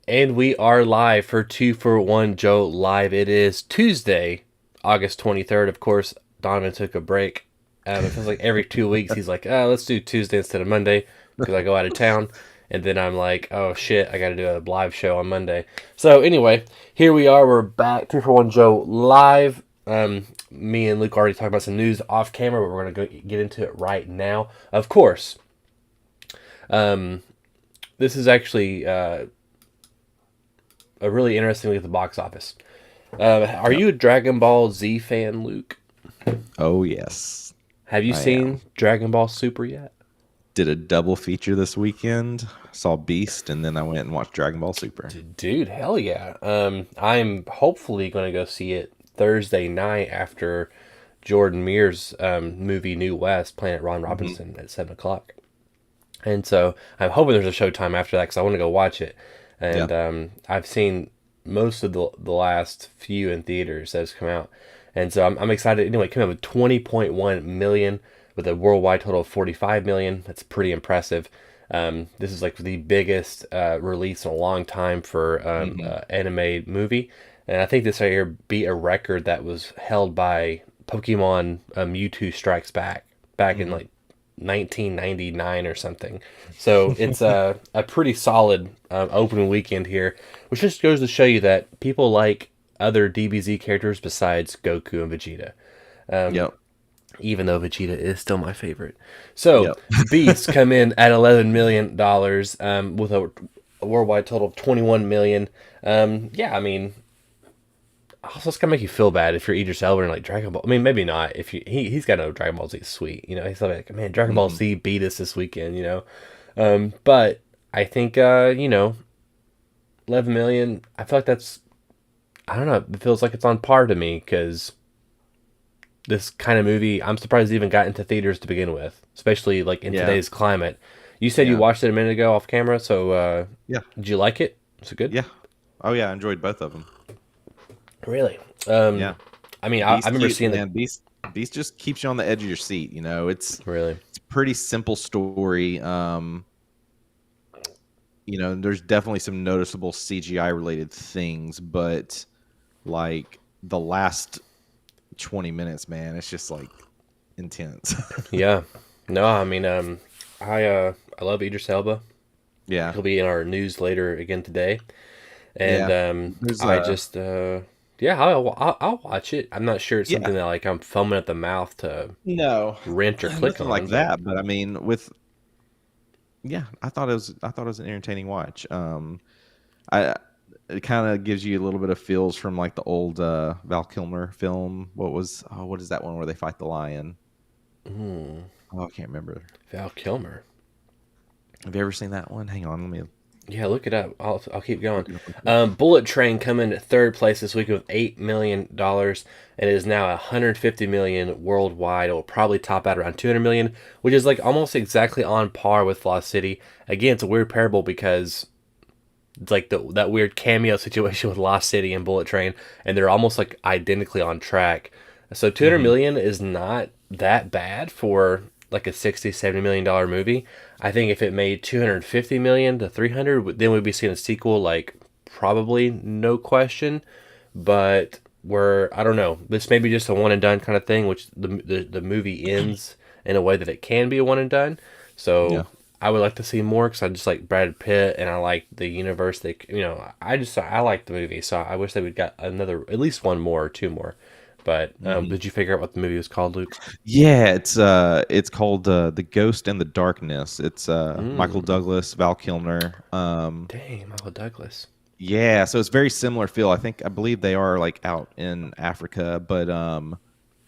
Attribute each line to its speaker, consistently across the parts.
Speaker 1: And we are live for 2 for 1 Joe Live. It is Tuesday, August 23rd. Of course, Donovan took a break. It feels like every 2 weeks he's like, let's do Tuesday instead of Monday because I go out of town. And then I'm like, oh shit, I got to do a live show on Monday. So anyway, here we are. We're back, 2 for 1 Joe Live. Me and Luke already talked about some news off camera, but we're going to go get into it right now. Of course, this is actually a really interesting look at the box office. Are
Speaker 2: Yep.
Speaker 1: you a Dragon Ball Z fan, Luke?
Speaker 2: Oh yes,
Speaker 1: Have you
Speaker 2: I am.
Speaker 1: seen Dragon Ball Super yet?
Speaker 2: Did a double feature this weekend. Saw Beast, and then I went and watched Dragon Ball Super.
Speaker 1: Dude, hell yeah. I'm hopefully going to go see it Thursday night after Jordan Mears' movie New West, playing at Ron
Speaker 2: hmm
Speaker 1: Robinson at 7 o'clock. And so I'm hoping there's a showtime after that because I want to go watch it.
Speaker 2: Yeah.
Speaker 1: And I've seen most of the last few in theaters that has come out. And so I'm excited. Anyway, it came out with 20.1 million with a worldwide total of 45 million. That's pretty impressive. This is like the biggest release in a long time for
Speaker 2: hmm
Speaker 1: anime movie. And I think this right here beat a record that was held by Pokemon Mewtwo Strikes back in
Speaker 2: hmm
Speaker 1: like 1999 or something. So it's a pretty solid opening weekend here, which just goes to show you that people like other DBZ characters besides Goku and Vegeta,
Speaker 2: Yep.
Speaker 1: even though Vegeta is still my favorite. So
Speaker 2: Yep.
Speaker 1: Beast come in at $11 million with a worldwide total of 21 million. Yeah, I mean, also it's gonna make you feel bad if you're Idris Elba and like Dragon Ball. I mean, maybe not if he's got no Dragon Ball Z sweet. He's like, man, Dragon Ball
Speaker 2: hmm
Speaker 1: Z beat us this weekend. But I think 11 million. I feel like that's, I don't know. It feels like it's on par to me because this kind of movie, I'm surprised it even got into theaters to begin with, especially like in
Speaker 2: Yeah.
Speaker 1: today's climate. You said you
Speaker 2: Yeah.
Speaker 1: watched it a minute ago off camera, so
Speaker 2: Yeah.
Speaker 1: did you like it? Was it good?
Speaker 2: Yeah. Oh yeah, I enjoyed both of them.
Speaker 1: Really? Um,
Speaker 2: Yeah.
Speaker 1: I mean, I
Speaker 2: Beast
Speaker 1: remember
Speaker 2: cute,
Speaker 1: seeing the
Speaker 2: man. Beast just keeps you on the edge of your seat.
Speaker 1: really.
Speaker 2: It's a pretty simple story. There's definitely some noticeable CGI related things, but like the last 20 minutes, man, it's just like intense.
Speaker 1: Yeah. No, I mean, I love Idris Elba.
Speaker 2: Yeah.
Speaker 1: He'll be in our news later again today, and
Speaker 2: Yeah. There's
Speaker 1: I just yeah, I'll watch it. I'm not sure it's
Speaker 2: yeah,
Speaker 1: something that like I'm foaming at the mouth to
Speaker 2: no,
Speaker 1: rent or click
Speaker 2: nothing like
Speaker 1: on, but
Speaker 2: that. But I mean, with yeah, I thought it was an entertaining watch. I It kind of gives you a little bit of feels from like the old Val Kilmer film. What is that one where they fight the lion?
Speaker 1: hmm,
Speaker 2: Oh, I can't remember.
Speaker 1: Val Kilmer.
Speaker 2: Have you ever seen that one? Hang on, let me
Speaker 1: Yeah, look it up. I'll keep going.
Speaker 2: look it up real quick.
Speaker 1: Bullet Train coming at third place this week with $8 million, and it is now 150 million worldwide. It will probably top out around 200 million, which is like almost exactly on par with Lost City. Again, it's a weird parable because it's like that weird cameo situation with Lost City and Bullet Train, and they're almost like identically on track. So 200
Speaker 2: hmm
Speaker 1: million is not that bad for like a 60 $70 million movie. I think if it made 250 million to 300, then we'd be seeing a sequel, like probably no question. But we're, I don't know, this may be just a one and done kind of thing, which the movie ends in a way that it can be a one and done.
Speaker 2: Yeah.
Speaker 1: So I would like to see more because I just like Brad Pitt and I like the universe. I like the movie, so I wish they would got another, at least one more or two more. But
Speaker 2: hmm
Speaker 1: did you figure out what the movie was called, Luke?
Speaker 2: Yeah, it's called The Ghost and the Darkness. It's Michael
Speaker 1: Mm,
Speaker 2: Douglas, Val Kilmer.
Speaker 1: dang, Michael Douglas.
Speaker 2: Yeah, so it's very similar feel. I believe they are like out in Africa, but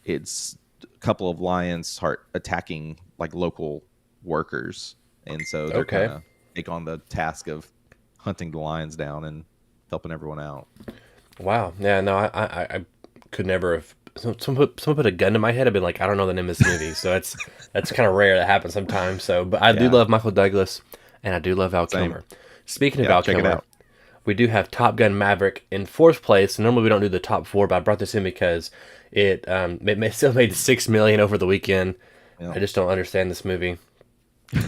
Speaker 2: it's a couple of lions start attacking like local workers, and so they're kind
Speaker 1: Okay.
Speaker 2: of take on the task of hunting the lions down and helping everyone out.
Speaker 1: Wow. Yeah. No, I could never have. Someone put a gun to my head. I've been like, I don't know the name of this movie, so that's kind of rare. That happens sometimes. So, but I do
Speaker 2: Yeah,
Speaker 1: love Michael Douglas, and I do love Val
Speaker 2: same.
Speaker 1: Kilmer. Speaking of
Speaker 2: Yeah,
Speaker 1: Val
Speaker 2: check it
Speaker 1: Kilmer,
Speaker 2: out.
Speaker 1: we do have Top Gun Maverick in fourth place. Normally we don't do the top four, but I brought this in because it still made 6 million over the weekend.
Speaker 2: Yeah.
Speaker 1: I just don't understand this movie,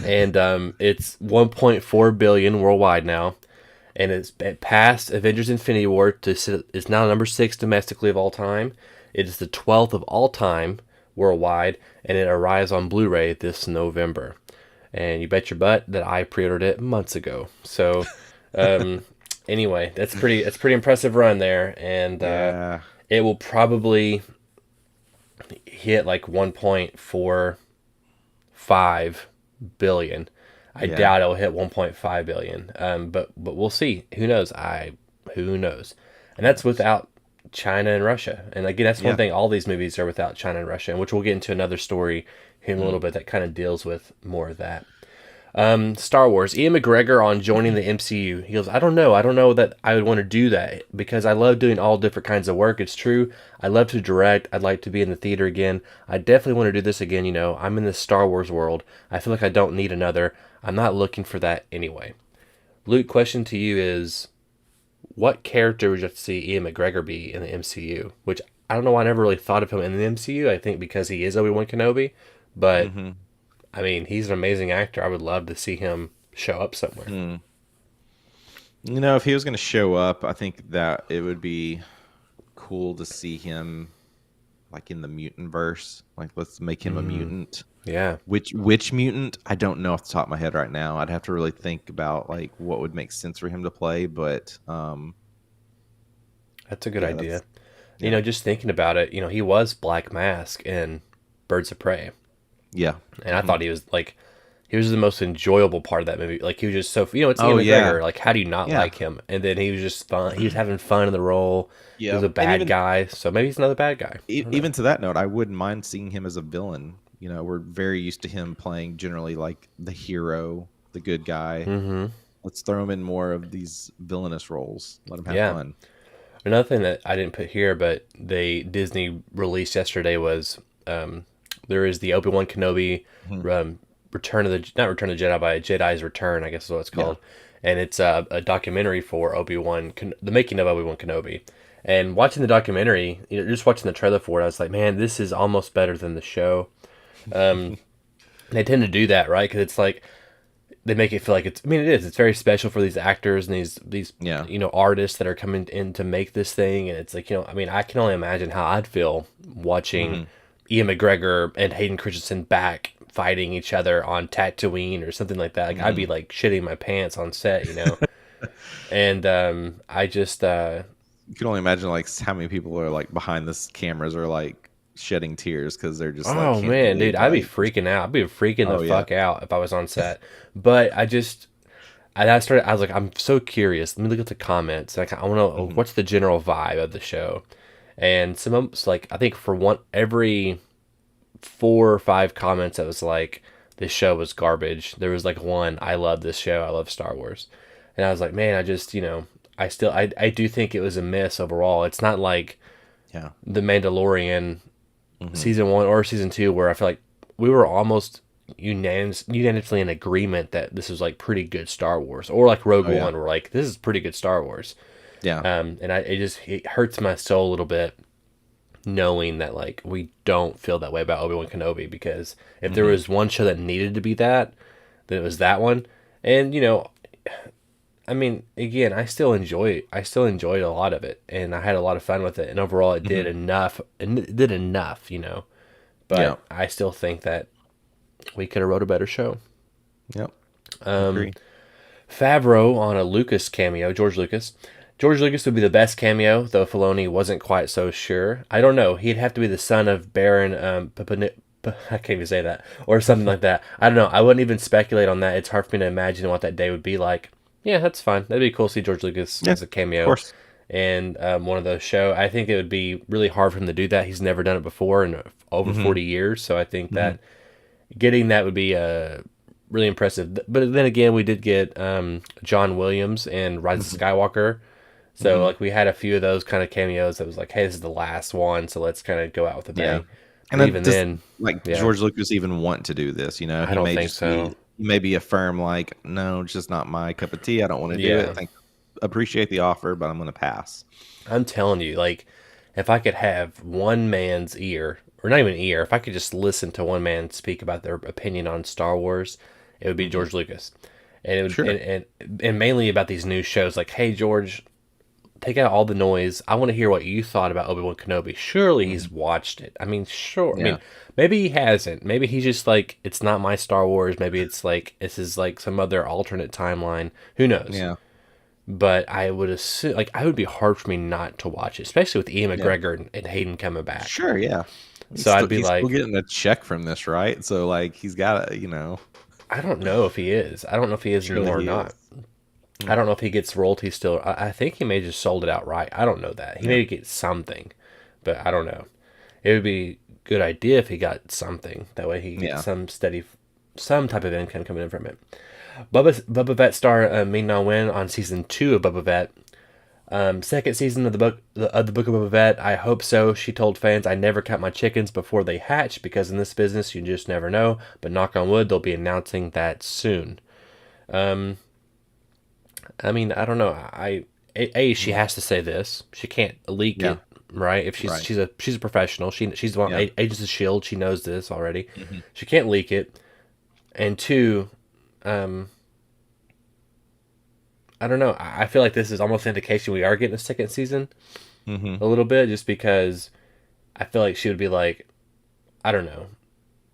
Speaker 1: and it's 1.4 billion worldwide now, and it passed Avengers: Infinity War to sit, is now number 6 domestically of all time. It is the 12th of all time worldwide, and it arrives on Blu-ray this November. And you bet your butt that I pre-ordered it months ago. So, um, anyway, that's pretty impressive run there, and
Speaker 2: Yeah.
Speaker 1: it will probably hit like 1.45 billion. I
Speaker 2: Yeah.
Speaker 1: doubt it'll hit 1.5 billion. But we'll see. Who knows? And that's without China and Russia. And again, that's one
Speaker 2: Yeah.
Speaker 1: thing. All these movies are without China and Russia, which we'll get into another story here in a little
Speaker 2: Mm.
Speaker 1: bit that kind of deals with more of that. Star Wars. Ian McGregor on joining the MCU. He goes, I don't know. I don't know that I would want to do that because I love doing all different kinds of work. It's true. I love to direct. I'd like to be in the theater again. I definitely want to do this again. I'm in the Star Wars world. I feel like I don't need another. I'm not looking for that anyway. Luke, question to you is, what character would you like to see Ian McGregor be in the MCU? Which I don't know why I never really thought of him in the MCU. I think because he is Obi-Wan Kenobi. But,
Speaker 2: Mm-hmm.
Speaker 1: I mean, he's an amazing actor. I would love to see him show up somewhere.
Speaker 2: Mm. If he was going to show up, I think that it would be cool to see him like in the mutant verse. Like, let's make him a mutant.
Speaker 1: Yeah.
Speaker 2: Which mutant? I don't know off the top of my head right now. I'd have to really think about like what would make sense for him to play. But
Speaker 1: That's a good
Speaker 2: yeah,
Speaker 1: idea.
Speaker 2: that's yeah,
Speaker 1: Just thinking about it, he was Black Mask in Birds of Prey.
Speaker 2: yeah.
Speaker 1: And I
Speaker 2: Mhm.
Speaker 1: thought he was the most enjoyable part of that movie. Like, he was just so, it's Ian
Speaker 2: Oh yeah,
Speaker 1: McGregor. Like, how do you not
Speaker 2: yeah,
Speaker 1: like him? And then he was just fun. He was having fun in the role. He
Speaker 2: yeah.
Speaker 1: was a
Speaker 2: And
Speaker 1: bad guy. So maybe he's another bad guy. I don't know.
Speaker 2: even to that note, I wouldn't mind seeing him as a villain. We're very used to him playing generally like the hero, the good guy.
Speaker 1: Mm-hmm.
Speaker 2: Let's throw him in more of these villainous roles. Let him have
Speaker 1: Yeah.
Speaker 2: fun.
Speaker 1: Another thing that I didn't put here, but Disney released yesterday was there is the Obi-Wan Kenobi
Speaker 2: Mhm.
Speaker 1: Return of the not Return of the Jedi, but Jedi's Return, I guess is what it's
Speaker 2: Yeah.
Speaker 1: called, and it's a documentary for the making of Obi-Wan Kenobi. And watching the documentary, just watching the trailer for it, I was like, man, this is almost better than the show. Um, they tend to do that, right? Because it's like they make it feel like it's. I mean, it is. It's very special for these actors and these
Speaker 2: Yeah.
Speaker 1: artists that are coming in to make this thing, and it's like I mean, I can only imagine how I'd feel watching
Speaker 2: Hmm.
Speaker 1: Ian McGregor and Hayden Christensen back fighting each other on Tatooine or something like that. Like I'd be
Speaker 2: Hmm.
Speaker 1: like shitting my pants on set. And I just
Speaker 2: You can only imagine like how many people are like behind this cameras are like shedding tears because they're just like
Speaker 1: oh
Speaker 2: can't
Speaker 1: man, dude,
Speaker 2: believe
Speaker 1: I'd be
Speaker 2: like
Speaker 1: freaking out. I'd be freaking the
Speaker 2: oh yeah.
Speaker 1: fuck out if I was on set. But I was like, I'm so curious. Let me look at the comments. Like, I want to know
Speaker 2: Hmm.
Speaker 1: what's the general vibe of the show. And like, I think for every 4 or 5 comments that was like, this show was garbage. There was like one, I love this show. I love Star Wars. And I was like, man, I just, I do think it was a miss overall. It's not like
Speaker 2: Yeah.
Speaker 1: The Mandalorian
Speaker 2: Hmm.
Speaker 1: season 1 or season 2 where I feel like we were almost unanimously in agreement that this was like pretty good Star Wars, or like Rogue
Speaker 2: Oh yeah.
Speaker 1: One, we're like, this is pretty good Star Wars.
Speaker 2: Yeah.
Speaker 1: And it hurts my soul a little bit knowing that like we don't feel that way about Obi-Wan Kenobi, because if there
Speaker 2: Hmm.
Speaker 1: was one show that needed to be that, then it was that one. And I mean, again, I still enjoyed a lot of it, and I had a lot of fun with it, and overall it did
Speaker 2: Hmm.
Speaker 1: enough, and it did enough.
Speaker 2: Yeah.
Speaker 1: But I still think that we could have wrote a better show.
Speaker 2: Yep.
Speaker 1: Um,
Speaker 2: Agree.
Speaker 1: Favreau on a Lucas cameo, George Lucas. George Lucas would be the best cameo, though Filoni wasn't quite so sure. I don't know. He'd have to be the son of Baron I can't even say that, or something like that. I don't know. I wouldn't even speculate on that. It's hard for me to imagine what that day would be like. Yeah, that's fine. That'd be cool to see George Lucas
Speaker 2: Yeah.
Speaker 1: as a
Speaker 2: Of
Speaker 1: cameo
Speaker 2: course.
Speaker 1: in one of those show. I think it would be really hard for him to do that. He's never done it before in over
Speaker 2: Hmm.
Speaker 1: 40 years, so I think
Speaker 2: Hmm.
Speaker 1: that getting that would be really impressive. But then again, we did get John Williams and Rise of
Speaker 2: Hmm.
Speaker 1: Skywalker. So
Speaker 2: Hmm.
Speaker 1: like we had a few of those kind of cameos that was like, hey, this is the last one, so let's kind of go out with a
Speaker 2: Yeah.
Speaker 1: bang.
Speaker 2: And
Speaker 1: But
Speaker 2: then
Speaker 1: even
Speaker 2: does
Speaker 1: then,
Speaker 2: like
Speaker 1: yeah,
Speaker 2: George Lucas even want to do this?
Speaker 1: I
Speaker 2: He
Speaker 1: don't
Speaker 2: may
Speaker 1: think
Speaker 2: just be
Speaker 1: so.
Speaker 2: he may be a firm like, no, it's just not my cup of tea. I don't want to do it.
Speaker 1: Yeah,
Speaker 2: Appreciate the offer, but I'm going to pass.
Speaker 1: I'm telling you, like, if I could have one man's ear, or not even ear, if I could just listen to one man speak about their opinion on Star Wars, it would be
Speaker 2: Hmm.
Speaker 1: George Lucas. and it would
Speaker 2: Sure.
Speaker 1: and mainly about these new shows. Like, hey George, take out all the noise. I want to hear what you thought about Obi-Wan Kenobi. Surely
Speaker 2: Hmm.
Speaker 1: he's watched it. I mean, sure. I
Speaker 2: Yeah.
Speaker 1: mean, maybe he hasn't. Maybe he's just like, it's not my Star Wars. Maybe it's like this is like some other alternate timeline. Who knows?
Speaker 2: Yeah.
Speaker 1: But I would assume, like, I would be hard for me not to watch it, especially with Ian
Speaker 2: Yeah.
Speaker 1: McGregor and Hayden coming back.
Speaker 2: Sure. Yeah.
Speaker 1: So I'd be
Speaker 2: He's still
Speaker 1: like,
Speaker 2: getting a check from this, right? So like he's got to,
Speaker 1: I don't know if he is. I don't know if he is
Speaker 2: surely
Speaker 1: anymore or
Speaker 2: he
Speaker 1: not.
Speaker 2: is. Hmm.
Speaker 1: I don't know if he gets royalties still. I think he may have just sold it outright. I don't know that. He
Speaker 2: Yeah.
Speaker 1: may get something, but I don't know. It would be a good idea if he got something. That way he gets
Speaker 2: Yeah.
Speaker 1: some steady, some type of income coming in from it. Bubba Fett star Ming Na Wen on season 2 of Bubba Fett. Second season of the book of Boba Fett. I hope so. She told fans, "I never count my chickens before they hatch because in this business you just never know." But knock on wood, they'll be announcing that soon. Um, I mean, I don't know. She
Speaker 2: Mhm.
Speaker 1: has to say this. She can't leak
Speaker 2: Yeah.
Speaker 1: it, right? If
Speaker 2: Right.
Speaker 1: she's a professional. She's the one
Speaker 2: Yeah.
Speaker 1: Agents of Shield. She knows this already.
Speaker 2: Hmm.
Speaker 1: She can't leak it. And two, um, I don't know. I feel like this is almost an indication we are getting a second season
Speaker 2: Hmm.
Speaker 1: a little bit, just because I feel like she would be like, I don't know.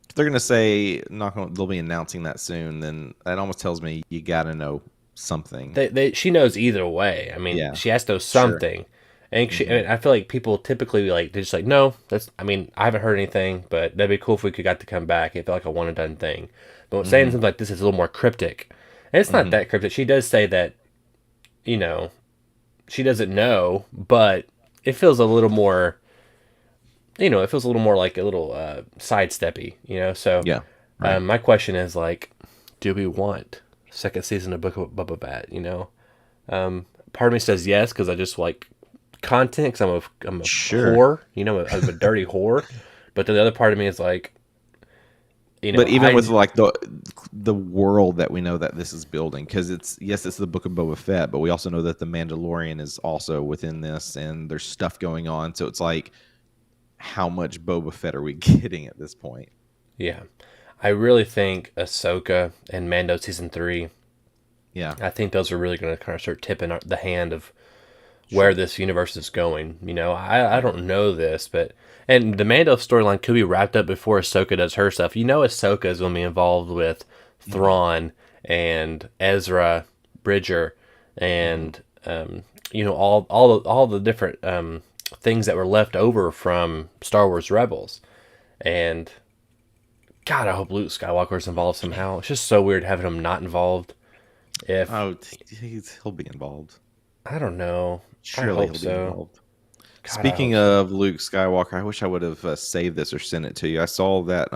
Speaker 2: If they're gonna say not gonna, they'll be announcing that soon, then that almost tells me you got to know something.
Speaker 1: She knows either way. I mean,
Speaker 2: Yeah.
Speaker 1: she has to know
Speaker 2: Sure.
Speaker 1: something. And
Speaker 2: Hmm.
Speaker 1: I mean, I feel like people typically like they're just like, no, that's. I mean, I haven't heard anything, but that'd be cool if we could got to come back. It felt like a one and done thing. But saying
Speaker 2: Hmm.
Speaker 1: something like this is a little more cryptic, and it's not
Speaker 2: Hmm.
Speaker 1: that cryptic. She does say that, you know, she doesn't know, but it feels a little more. It feels a little more like a little sidesteppy. So
Speaker 2: Yeah. Right.
Speaker 1: my question is like, do we want second season of Book of Boba Fett? Part of me says yes because I just like content because I'm a
Speaker 2: Sure.
Speaker 1: whore, I'm a dirty whore. But then the other part of me is like,
Speaker 2: But even with
Speaker 1: I
Speaker 2: like the world that we know that this is building, because it's the Book of Boba Fett, but we also know that the Mandalorian is also within this, and there's stuff going on. So it's like, how much Boba Fett are we getting at this point?
Speaker 1: yeah, I really think Ahsoka and Mando season 3.
Speaker 2: Yeah.
Speaker 1: I think those are really going to kind of start tipping the hand of where
Speaker 2: Sure.
Speaker 1: this universe is going. I don't know this, but and the Mando storyline could be wrapped up before Ahsoka does her stuff. Ahsoka is going to be involved with
Speaker 2: Hmm.
Speaker 1: Thrawn and Ezra Bridger
Speaker 2: Hmm.
Speaker 1: and all the different things that were left over from Star Wars Rebels. And God, I hope Luke Skywalker's involved somehow. It's just so weird having him not involved. If
Speaker 2: Oh, he'll be involved.
Speaker 1: I don't know, I
Speaker 2: Surely
Speaker 1: hope
Speaker 2: he'll be
Speaker 1: so.
Speaker 2: involved.
Speaker 1: God, I hope
Speaker 2: Speaking
Speaker 1: so.
Speaker 2: of Luke Skywalker, I wish I would have saved this or sent it to you. I saw that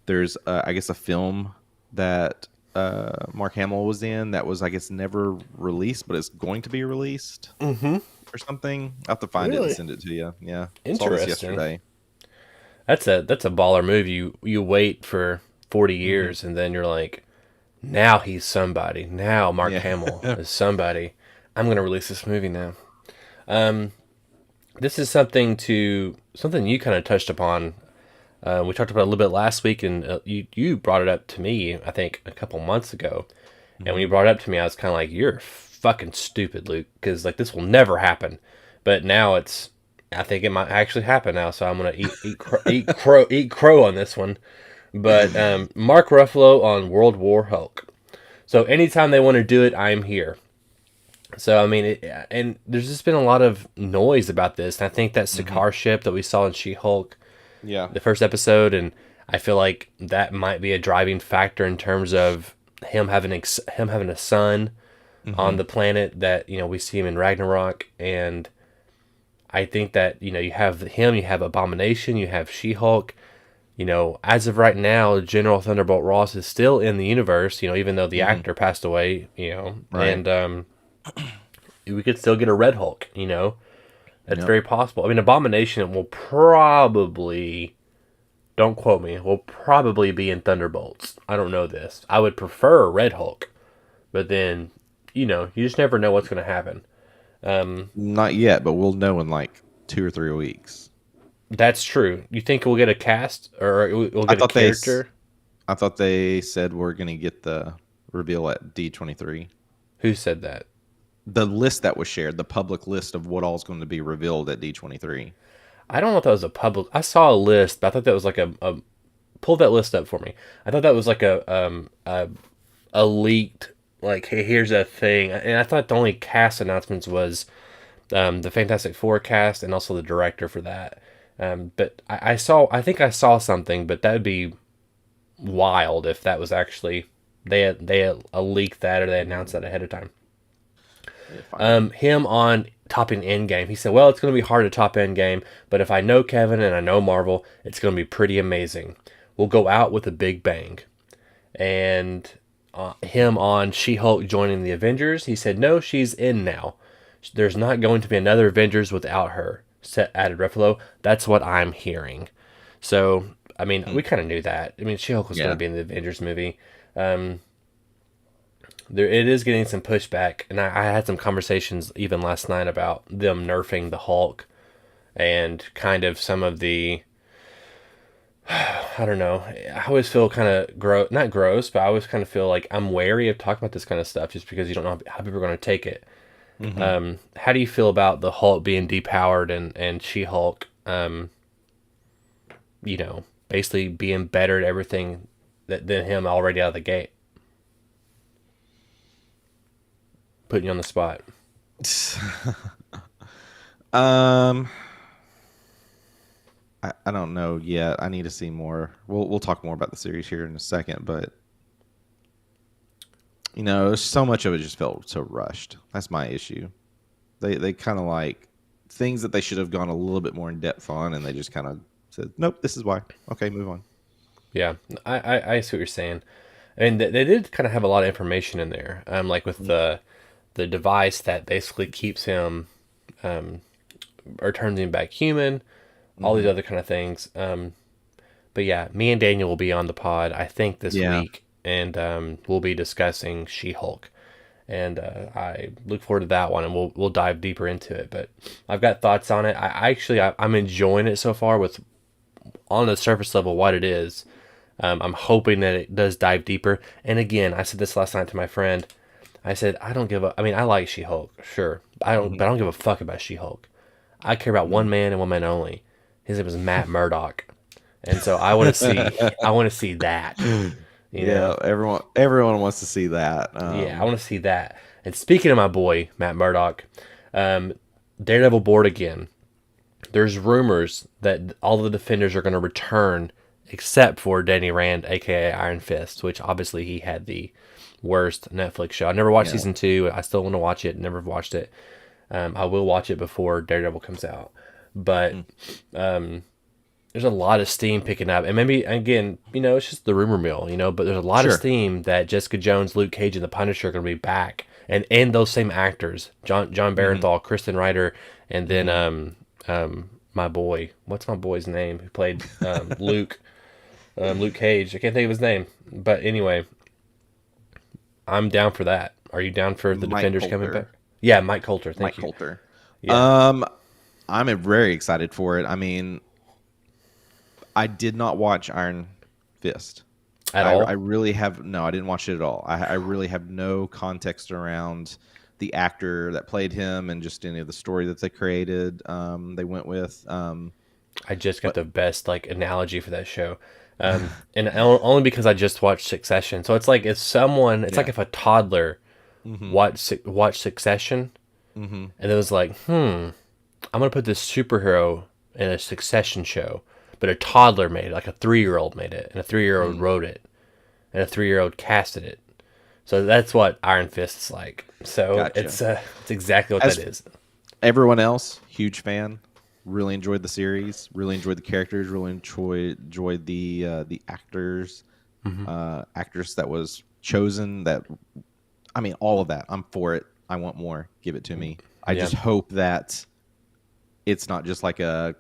Speaker 2: there's I guess a film that Mark Hamill was in that was, I guess, never released, but it's going to be released
Speaker 1: Mm-hmm.
Speaker 2: or something. I'll have to find it and
Speaker 1: Really
Speaker 2: send it to you. Yeah, saw this
Speaker 1: interesting.
Speaker 2: yesterday.
Speaker 1: That's a baller move. You wait for 40
Speaker 2: Hmm.
Speaker 1: years and then you're like, now he's somebody. Now Mark
Speaker 2: Yeah.
Speaker 1: Hamill is somebody. I'm gonna release this movie now. Um, this is something you kind of touched upon. We talked about it a little bit last week, and you brought it up to me. I think a couple months ago, and when
Speaker 2: Hmm.
Speaker 1: you brought it up to me, I was kind of like, "You're fucking stupid, Luke," because like this will never happen. But now I think it might actually happen now. So I'm gonna eat crow on this one. But Mark Ruffalo on World War Hulk. So anytime they want to do it, I'm here. So I mean, and there's just been a lot of noise about this, and I think that
Speaker 2: Hmm.
Speaker 1: Sakaar ship that we saw in She-Hulk,
Speaker 2: Yeah.
Speaker 1: the first episode, and I feel like that might be a driving factor in terms of him having a son on
Speaker 2: Hmm.
Speaker 1: the planet that we see him in Ragnarok, and I think that you have him, you have Abomination, you have She-Hulk. As of right now, General Thunderbolt Ross is still in the universe. Even though the
Speaker 2: Hmm.
Speaker 1: actor passed away.
Speaker 2: Right.
Speaker 1: And we could still get a Red Hulk. That's
Speaker 2: Yep.
Speaker 1: very possible. I mean, Abomination will probably, don't quote me, will probably be in Thunderbolts. I don't know this. I would prefer a Red Hulk, but then, you just never know what's going to happen. Um,
Speaker 2: Not yet, but we'll know in like 2 or 3 weeks.
Speaker 1: that's true. You think we'll get a cast or we'll
Speaker 2: I
Speaker 1: get a
Speaker 2: thought they
Speaker 1: character?
Speaker 2: I thought they said we're gonna get the reveal at D23.
Speaker 1: Who said that?
Speaker 2: The list that was shared, the public list of what all is going to be revealed at D23.
Speaker 1: I don't know if that was a public. I saw a list, but I thought that was like a pull that list up for me. I thought that was like a leaked like, hey, here's a thing, and I thought the only cast announcements was the Fantastic Four cast and also the director for that. But I think I saw something, but that would be wild if that was actually they had leaked that or they announced that ahead of time.
Speaker 2: If I
Speaker 1: Him on topping Endgame, he said, "Well, it's going to be hard to top Endgame, but if I know Kevin and I know Marvel, it's going to be pretty amazing. We'll go out with a big bang." And him on She-Hulk joining the Avengers, he said, "No, she's in now. There's not going to be another Avengers without her." Added Ruffalo. That's what I'm hearing. So, I mean, we kind of knew that. I mean, She-Hulk was going to
Speaker 2: yeah,
Speaker 1: be in the Avengers movie. Um, it is getting some pushback, and I had some conversations even last night about them nerfing the Hulk and kind of some of the I don't know. I always feel kind of not gross, but I always kind of feel like I'm wary of talking about this kind of stuff just because you don't know how people are going to take it.
Speaker 2: hmm
Speaker 1: How do you feel about the Hulk being depowered and She Hulk, basically being better at everything than him already out of the gate? Putting you on the spot.
Speaker 2: um, I don't know yet. I need to see more. We'll talk more about the series here in a second, but so much of it just felt so rushed. That's my issue. They kind of like things that they should have gone a little bit more in depth on, and they just kind of said, "Nope, this is why." Okay, move on.
Speaker 1: Yeah, I see what you're saying. I mean, they did kind of have a lot of information in there, like with the device that basically keeps him or turns him back human, all these
Speaker 2: Mm-hmm.
Speaker 1: other kind of things. But yeah, me and Daniel will be on the pod, I think, this
Speaker 2: Yeah,
Speaker 1: week, and we'll be discussing She Hulk. And I look forward to that one, and we'll dive deeper into it. But I've got thoughts on it. I'm enjoying it so far with on the surface level what it is. I'm hoping that it does dive deeper. And again, I said this last night to my friend. I said I don't give a. I mean, I like She Hulk, sure.
Speaker 2: hmm
Speaker 1: But I don't give a fuck about She Hulk. I care about one man and one man only. His name is Matt Murdock, and so I want to see that. You
Speaker 2: yeah.
Speaker 1: know,
Speaker 2: Everyone wants to see that.
Speaker 1: yeah, I want to see that. And speaking of my boy Matt Murdock, um, Daredevil board again. There's rumors that all the Defenders are going to return, except for Danny Rand, aka Iron Fist, which obviously he had the worst Netflix show. I never watched
Speaker 2: Yeah.
Speaker 1: season 2. I still want to watch it. Never watched it. I will watch it before Daredevil comes out. But
Speaker 2: Mm.
Speaker 1: there's a lot of steam picking up, and maybe again, it's just the rumor mill, But there's a lot of
Speaker 2: Sure.
Speaker 1: steam that Jessica Jones, Luke Cage, and the Punisher are going to be back, and those same actors, John
Speaker 2: hmm
Speaker 1: Barenthal, Kristen Ritter, and then
Speaker 2: hmm
Speaker 1: my boy, what's my boy's name who played Luke Cage? I can't think of his name, but anyway, I'm down for that. Are you down for the
Speaker 2: Mike
Speaker 1: Defenders coming back?
Speaker 2: Coulter.
Speaker 1: Yeah, Mike Coulter.
Speaker 2: Mike
Speaker 1: Thank you.
Speaker 2: Coulter.
Speaker 1: Yeah,
Speaker 2: Um, I'm very excited for it. I mean, I did not watch Iron Fist.
Speaker 1: at
Speaker 2: I
Speaker 1: all.
Speaker 2: really have no. I didn't watch it at all. I really have no context around the actor that played him and just any of the story that they created. They went with.
Speaker 1: I just got
Speaker 2: But
Speaker 1: the best like analogy for that show, and only because I just watched Succession. So it's like it's like
Speaker 2: yeah.
Speaker 1: if a toddler
Speaker 2: hmm
Speaker 1: watched Succession
Speaker 2: hmm
Speaker 1: and it was like, I'm gonna put this superhero in a Succession show, but a toddler made it, like a 3-year-old made it, and a 3-year-old
Speaker 2: mm,
Speaker 1: wrote it, and a 3-year-old casted it. So that's what Iron Fist is like. So
Speaker 2: gotcha.
Speaker 1: it's exactly what that
Speaker 2: As
Speaker 1: is.
Speaker 2: everyone else, huge fan. Really enjoyed the series. Really enjoyed the characters. Really enjoyed the actors, actress that was chosen. That I mean, all of that. I'm for it. I want more. Give it to me. I
Speaker 1: Yeah,
Speaker 2: just hope that it's not just like a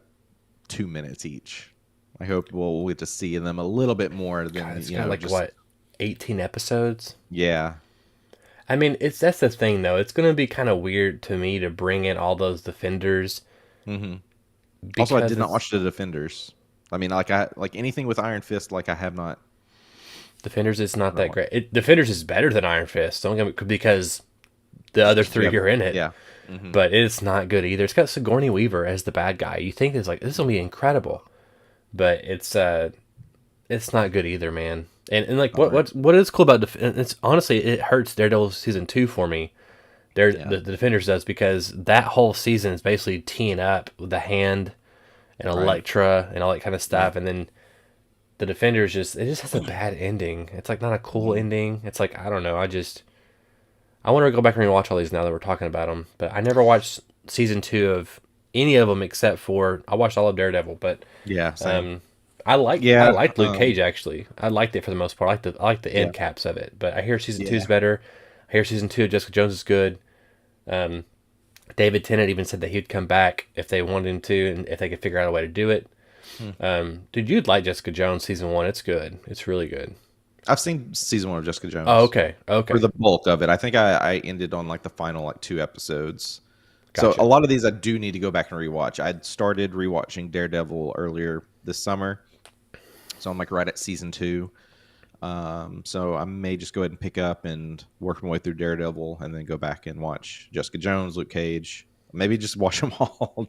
Speaker 2: 2 minutes each. I hope we'll get to see them a little bit more
Speaker 1: God,
Speaker 2: than
Speaker 1: it's got like
Speaker 2: just
Speaker 1: what 18 episodes.
Speaker 2: yeah.
Speaker 1: I mean, that's the thing though. It's gonna be kind of weird to me to bring in all those defenders
Speaker 2: hmm Also, I
Speaker 1: because
Speaker 2: did not
Speaker 1: it's
Speaker 2: watch the Defenders. I mean, like anything with Iron Fist, like I have not.
Speaker 1: Defenders is not
Speaker 2: I don't
Speaker 1: that
Speaker 2: watch.
Speaker 1: great. Defenders is better than Iron Fist. Don't get me, because the other
Speaker 2: Just
Speaker 1: three
Speaker 2: you have,
Speaker 1: are in it,
Speaker 2: yeah. Hmm.
Speaker 1: but it's not good either. It's got Sigourney Weaver as the bad guy. You think it's like this will be incredible, but it's not good either, man. And like
Speaker 2: All right.
Speaker 1: what is cool about it's honestly it hurts Daredevil season 2 for me.
Speaker 2: Yeah.
Speaker 1: The Defenders does, because that whole season is basically teeing up with the Hand and
Speaker 2: Right.
Speaker 1: Elektra and all that kind of
Speaker 2: Yeah.
Speaker 1: stuff, and then the Defenders just has a bad ending. It's like not a cool
Speaker 2: Mhm.
Speaker 1: ending. It's like I don't know. I want to go back and rewatch all these now that we're talking about them, but I never watched season 2 of any of them except for I watched all of Daredevil, but
Speaker 2: Yeah. Same.
Speaker 1: um, I
Speaker 2: Yeah.
Speaker 1: liked Luke Cage actually. I liked it for the most part. I like the
Speaker 2: Yeah.
Speaker 1: end caps of it. But I hear season 2 is
Speaker 2: Yeah.
Speaker 1: better. I hear season 2 of Jessica Jones is good. Um, David Tennant even said that he'd come back if they wanted him to, and if they could figure out a way to do it.
Speaker 2: Hmm.
Speaker 1: Dude, you'd like Jessica Jones season 1. It's good. It's really good.
Speaker 2: I've seen season 1 of Jessica
Speaker 1: Oh,
Speaker 2: Jones
Speaker 1: okay,
Speaker 2: for
Speaker 1: okay,
Speaker 2: the bulk of it. I think I ended on like the final like 2 episodes. So a
Speaker 1: gotcha.
Speaker 2: lot of these I do need to go back and rewatch. I started rewatching Daredevil earlier this summer, so I'm like right at season 2. So I may just go ahead and pick up and work my way through Daredevil, and then go back and watch Jessica Jones, Luke Cage. Maybe just watch them all.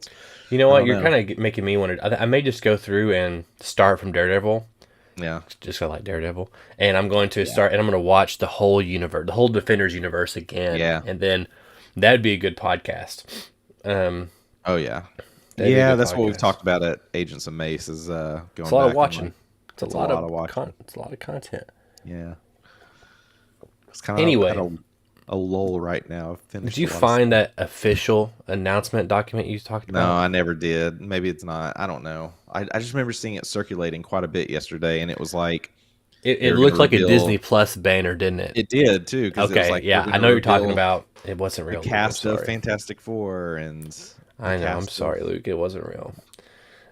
Speaker 1: You know
Speaker 2: I
Speaker 1: what?
Speaker 2: don't
Speaker 1: You're
Speaker 2: know.
Speaker 1: kind of making me want to. I may just go through and start from Daredevil,
Speaker 2: Yeah,
Speaker 1: just 'cause I like Daredevil, and I'm going to
Speaker 2: yeah,
Speaker 1: start and I'm going to watch the whole universe, the whole Defenders universe again,
Speaker 2: yeah.
Speaker 1: and then that'd be a good podcast. Um,
Speaker 2: Oh yeah,
Speaker 1: that'd be a
Speaker 2: yeah.
Speaker 1: good
Speaker 2: That's what we've
Speaker 1: podcast.
Speaker 2: talked about at Agents of Mace is
Speaker 1: It's a
Speaker 2: going
Speaker 1: lot of
Speaker 2: back and like
Speaker 1: watching. It's a
Speaker 2: it's a
Speaker 1: lot
Speaker 2: lot
Speaker 1: of
Speaker 2: of watching.
Speaker 1: it's a lot of content.
Speaker 2: Yeah, it's kind of at
Speaker 1: Anyway,
Speaker 2: a lull right now. I've
Speaker 1: did
Speaker 2: finished
Speaker 1: you
Speaker 2: a lot of
Speaker 1: find
Speaker 2: stuff.
Speaker 1: that official announcement document you talked
Speaker 2: No,
Speaker 1: about?
Speaker 2: I never did. Maybe it's not. I don't know. I just remember seeing it circulating quite a bit yesterday, and it was like they
Speaker 1: It
Speaker 2: were going to
Speaker 1: looked like a
Speaker 2: reveal.
Speaker 1: Disney Plus banner, didn't it?
Speaker 2: It did too, because it was
Speaker 1: Okay,
Speaker 2: like they're
Speaker 1: yeah,
Speaker 2: going
Speaker 1: I
Speaker 2: to
Speaker 1: know what you're talking
Speaker 2: reveal
Speaker 1: about. It wasn't
Speaker 2: the
Speaker 1: real, Luke. I'm
Speaker 2: cast of
Speaker 1: sorry.
Speaker 2: Fantastic Four and the
Speaker 1: I know. I'm
Speaker 2: cast of.
Speaker 1: sorry, Luke. It wasn't real.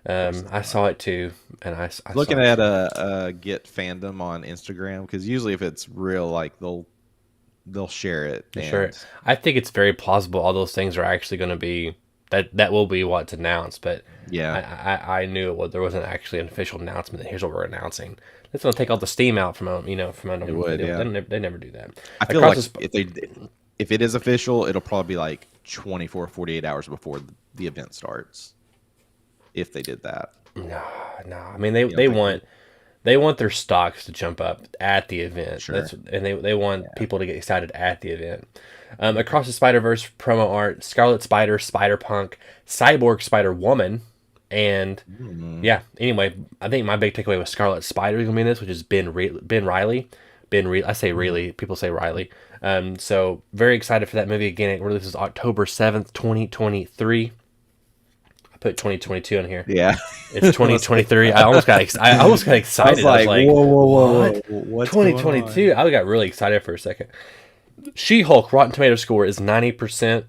Speaker 2: Of course, it's
Speaker 1: I
Speaker 2: not.
Speaker 1: saw it too, and I
Speaker 2: Looking
Speaker 1: saw it
Speaker 2: at
Speaker 1: too.
Speaker 2: a Get fandom on Instagram, because usually if it's real, like they'll share it,
Speaker 1: For sure.
Speaker 2: and
Speaker 1: I think it's very plausible all those things are actually going to be that will be what's announced. But
Speaker 2: yeah,
Speaker 1: I knew there wasn't actually an official announcement that here's what we're announcing. That's going to take all the steam out from from under
Speaker 2: it
Speaker 1: them.
Speaker 2: would. Yeah,
Speaker 1: They never do that.
Speaker 2: I feel
Speaker 1: Across
Speaker 2: like
Speaker 1: the
Speaker 2: if it is official, it'll probably be like 24, 48 hours before the event starts. If they did that,
Speaker 1: no, no. I mean
Speaker 2: you don't think?
Speaker 1: they want their stocks to jump up at the event.
Speaker 2: Sure.
Speaker 1: They want people to get excited at the event. Across the Spider Verse promo art: Scarlet Spider, Spider Punk, Cyborg Spider Woman, and
Speaker 2: Mm,
Speaker 1: yeah. Anyway, I think my big takeaway was Scarlet Spider is gonna be in this, which is Ben Riley. I say
Speaker 2: mm.
Speaker 1: Reilly. People say Riley. So very excited for that movie again. It releases October 7th, 2023. I put 2022 on here.
Speaker 2: Yeah.
Speaker 1: It's
Speaker 2: I was like,
Speaker 1: 2023. I almost got
Speaker 2: I was
Speaker 1: excited. I was
Speaker 2: like,
Speaker 1: like,
Speaker 2: whoa, whoa, whoa,
Speaker 1: what?
Speaker 2: what's going on?
Speaker 1: 2022. I got really excited for a second. She-Hulk Rotten Tomato score is 90%.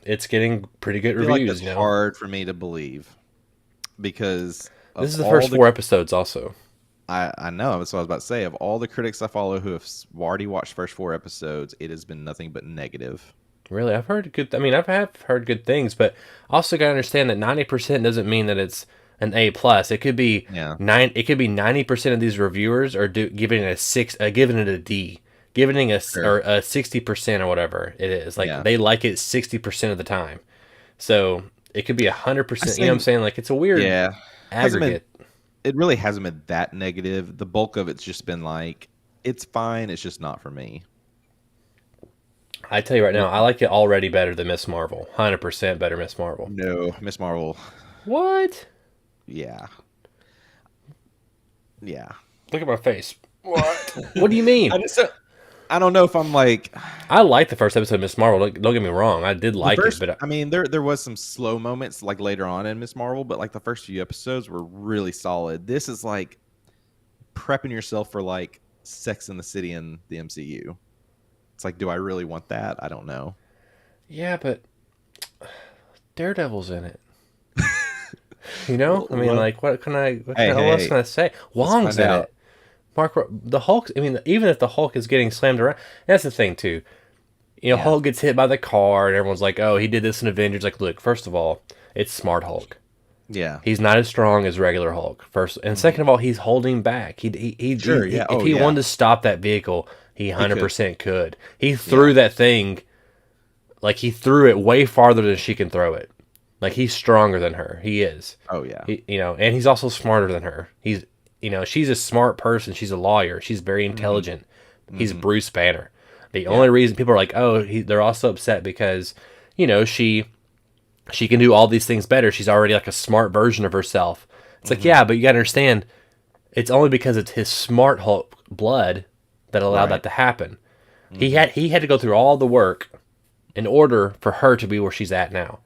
Speaker 1: It's getting pretty good
Speaker 2: I feel like
Speaker 1: reviews,
Speaker 2: that's
Speaker 1: you know.
Speaker 2: hard for me to believe because
Speaker 1: This
Speaker 2: of
Speaker 1: is the
Speaker 2: all
Speaker 1: first
Speaker 2: the
Speaker 1: 4 episodes also.
Speaker 2: I know that's what I was about to say. Of all the critics I follow who have already watched first 4 episodes, it has been nothing but negative.
Speaker 1: Really, I've heard good. I mean, have heard good things, but also got to understand that 90% doesn't mean that it's an A plus. It could be
Speaker 2: Yeah,
Speaker 1: 90% of these reviewers are giving it a six, giving it a D, giving it
Speaker 2: sure.
Speaker 1: or a 60% or whatever it is. Like
Speaker 2: Yeah,
Speaker 1: they like it 60% of the time. So it could be
Speaker 2: I
Speaker 1: 100%. You know what I'm
Speaker 2: say,
Speaker 1: saying? Like it's a weird
Speaker 2: yeah, hasn't been.
Speaker 1: aggregate.
Speaker 2: It really hasn't been that negative. The bulk of it's just been like, it's fine. It's just not for me.
Speaker 1: I tell you right now, I like it already better than Miss Marvel. 100% better Miss Marvel.
Speaker 2: No, Miss Marvel.
Speaker 1: What?
Speaker 2: Yeah, yeah.
Speaker 1: Look at my face. What? What do you mean?
Speaker 2: I just I don't know if I'm like
Speaker 1: I liked the first episode of Miss Marvel. Don't get me wrong. I did
Speaker 2: the
Speaker 1: like it,
Speaker 2: first.
Speaker 1: but
Speaker 2: I mean, there was some slow moments like later on in Miss Marvel, but like the first few episodes were really solid. This is like prepping yourself for like Sex in the City in the MCU. It's like, do I really want that? I don't know.
Speaker 1: yeah, but Daredevil's in it. You know? I mean,
Speaker 2: Well,
Speaker 1: like,
Speaker 2: hey,
Speaker 1: what
Speaker 2: hey,
Speaker 1: else
Speaker 2: hey,
Speaker 1: can I say?
Speaker 2: let's
Speaker 1: Wong's
Speaker 2: find
Speaker 1: in
Speaker 2: out.
Speaker 1: it. The Hulk, I mean, even if the Hulk is getting slammed around, that's the thing, too. You know,
Speaker 2: Yeah,
Speaker 1: Hulk gets hit by the car, and everyone's like, oh, he did this in Avengers. Like, look, first of all, it's Smart Hulk.
Speaker 2: Yeah.
Speaker 1: He's not as strong as regular Hulk. First and second of all, he's holding back.
Speaker 2: Sure. Yeah.
Speaker 1: If
Speaker 2: Oh,
Speaker 1: he
Speaker 2: yeah.
Speaker 1: wanted to stop that vehicle, he
Speaker 2: He could.
Speaker 1: 100% could. He
Speaker 2: Yeah.
Speaker 1: threw that thing like he threw it way farther than she can throw it. Like he's stronger than her. He is.
Speaker 2: Oh, yeah.
Speaker 1: And he's also smarter than her. She's a smart person. She's a lawyer. She's very
Speaker 2: Hmm.
Speaker 1: intelligent. He's
Speaker 2: Hmm.
Speaker 1: Bruce Banner. The
Speaker 2: Yeah.
Speaker 1: only reason people are like, oh, they're also upset because, she can do all these things better. She's already like a smart version of herself. It's like,
Speaker 2: Hmm.
Speaker 1: yeah, but you gotta understand, it's only because it's his smart Hulk blood that allowed that
Speaker 2: Right.
Speaker 1: to happen.
Speaker 2: Hmm.
Speaker 1: He had to go through all the work in order for her to be where she's at now.